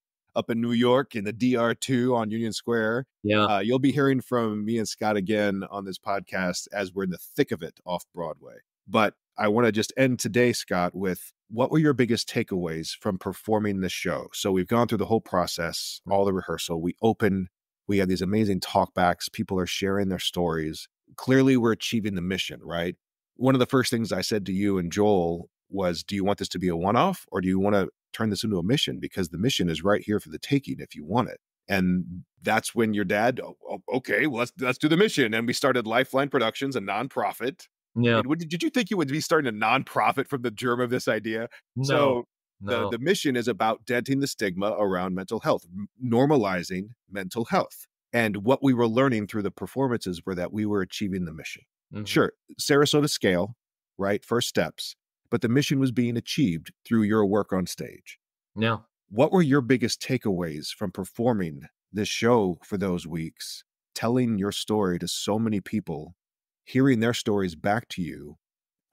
New York in the DR2 on Union Square. Yeah. You'll be hearing from me and Scott again on this podcast as we're in the thick of it off Broadway. But I want to just end today, Scott, with what were your biggest takeaways from performing this show? So we've gone through the whole process, all the rehearsal. We had these amazing talkbacks. People are sharing their stories. Clearly, we're achieving the mission, right? One of the first things I said to you and Joel was, do you want this to be a one off or do you want to turn this into a mission? Because the mission is right here for the taking if you want it. And that's when your dad, okay, well, let's do the mission. And we started Lifeline Productions, a nonprofit. Yeah. And did you think you would be starting a nonprofit from the germ of this idea? No. So the No. mission is about denting the stigma around mental health, normalizing mental health. And what we were learning through the performances were that we were achieving the mission. Mhm. Sure, Sarasota scale, right? First steps, but the mission was being achieved through your work on stage. Yeah. What were your biggest takeaways from performing this show for those weeks, telling your story to so many people, hearing their stories back to you?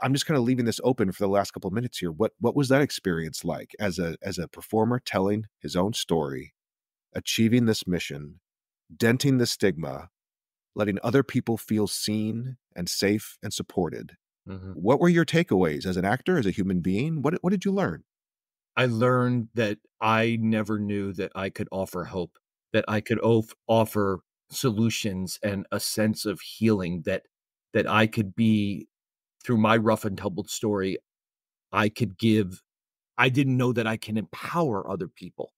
I'm just kind of leaving this open for the last couple of minutes here. What was that experience like as a performer telling his own story, achieving this mission, denting the stigma, letting other people feel seen and safe and supported? Mhm. What were your takeaways as an actor, as a human being? What did you learn? I learned that I never knew that I could offer hope, that I could offer solutions and a sense of healing, that I could be through my rough and tumbled story, I could give I didn't know that I can empower other people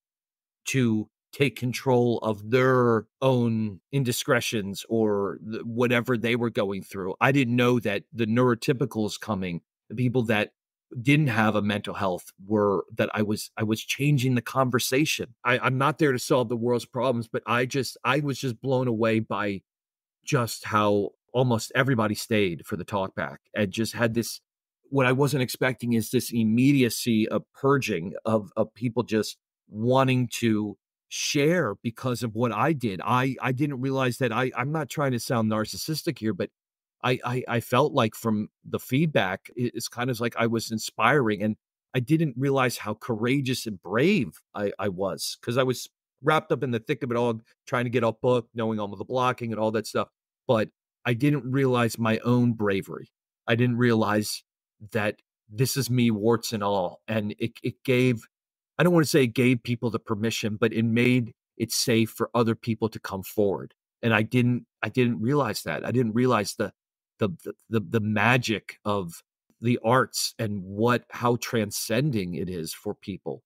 to take control of their own indiscretions or whatever they were going through. I didn't know that the neurotypicals coming, the people that didn't have a mental health were that I was changing the conversation. I'm not there to solve the world's problems, but I was just blown away by just how almost everybody stayed for the talk back and just had this what I wasn't expecting is this immediacy of purging of people just wanting to share because of what I did. I didn't realize that I'm not trying to sound narcissistic here, but I felt like from the feedback, it's kind of like I was inspiring and I didn't realize how courageous and brave I was because I was wrapped up in the thick of it all, trying to get off book, knowing all of the blocking and all that stuff. But I didn't realize my own bravery. I didn't realize that this is me, warts and all. And it gave, I don't want to say it gave people the permission, but it made it safe for other people to come forward. And I didn't realize that. I didn't realize the magic of the arts and how transcending it is for people.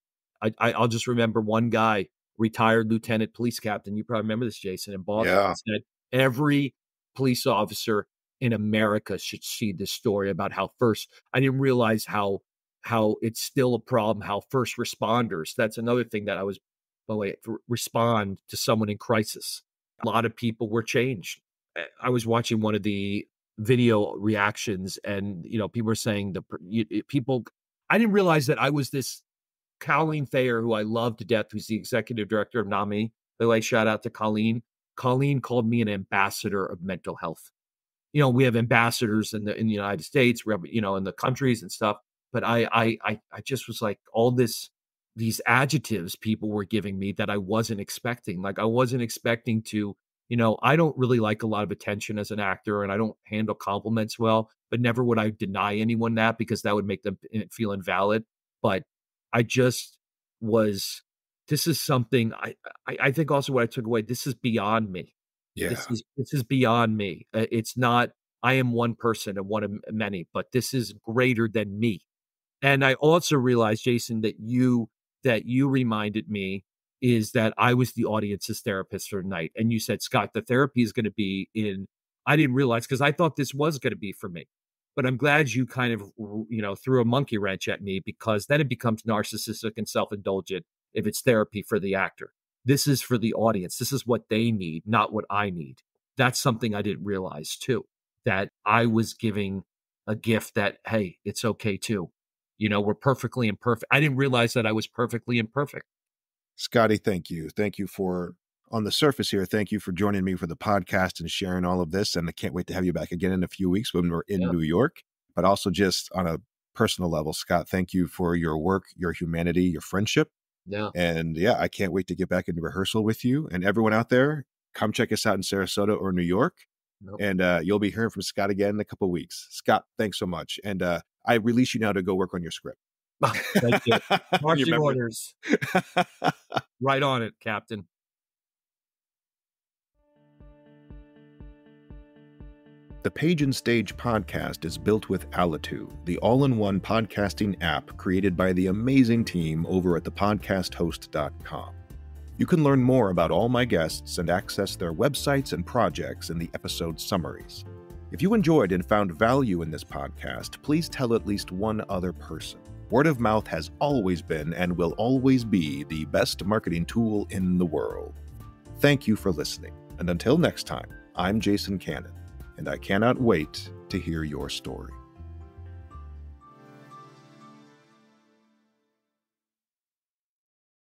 I'll just remember one guy, retired lieutenant police captain. You probably remember this, Jason, in Boston, Yeah. said every police officer in America should see this story about how first I didn't realize how it's still a problem, how first responders, that's another thing that I was, by the way, respond to someone in crisis. A lot of people were changed. I was watching one of the video reactions and, people were saying people I didn't realize that I was this Colleen Thayer, who I love to death, who's the executive director of NAMI. By the way, shout out to Colleen. Colleen called me an ambassador of mental health. We have ambassadors in the United States, we have, in the countries and stuff. But I just was like these adjectives people were giving me that I wasn't expecting. Like I wasn't expecting to, I don't really like a lot of attention as an actor and I don't handle compliments well, but never would I deny anyone that because that would make them feel invalid. But I just was, this is something I think also what I took away, this is beyond me. Yeah. This is beyond me. It's not I am one person and one of many, but this is greater than me. And I also realized, Jason, that you reminded me is that I was the audience's therapist for the night. And you said, Scott, the therapy is going to be in, I didn't realize because I thought this was going to be for me. But I'm glad you kind of, threw a monkey wrench at me because then it becomes narcissistic and self-indulgent if it's therapy for the actor. This is for the audience. This is what they need, not what I need. That's something I didn't realize too, that I was giving a gift that, hey, it's okay too. We're perfectly imperfect. I didn't realize that I was perfectly imperfect. Scotty, thank you. Thank you for, on the surface here, thank you for joining me for the podcast and sharing all of this. And I can't wait to have you back again in a few weeks when we're in New York. But also just on a personal level, Scott, thank you for your work, your humanity, your friendship. Yeah. And yeah, I can't wait to get back into rehearsal with you. And everyone out there, come check us out in Sarasota or New York. Nope. And you'll be hearing from Scott again in a couple of weeks. Scott, thanks so much. And I release you now to go work on your script. Thank you. Marching orders. Right on it, Captain. The Page and Stage podcast is built with Alitu, the all-in-one podcasting app created by the amazing team over at thepodcasthost.com. You can learn more about all my guests and access their websites and projects in the episode summaries. If you enjoyed and found value in this podcast, please tell at least one other person. Word of mouth has always been and will always be the best marketing tool in the world. Thank you for listening, and until next time, I'm Jason Cannon, and I cannot wait to hear your story.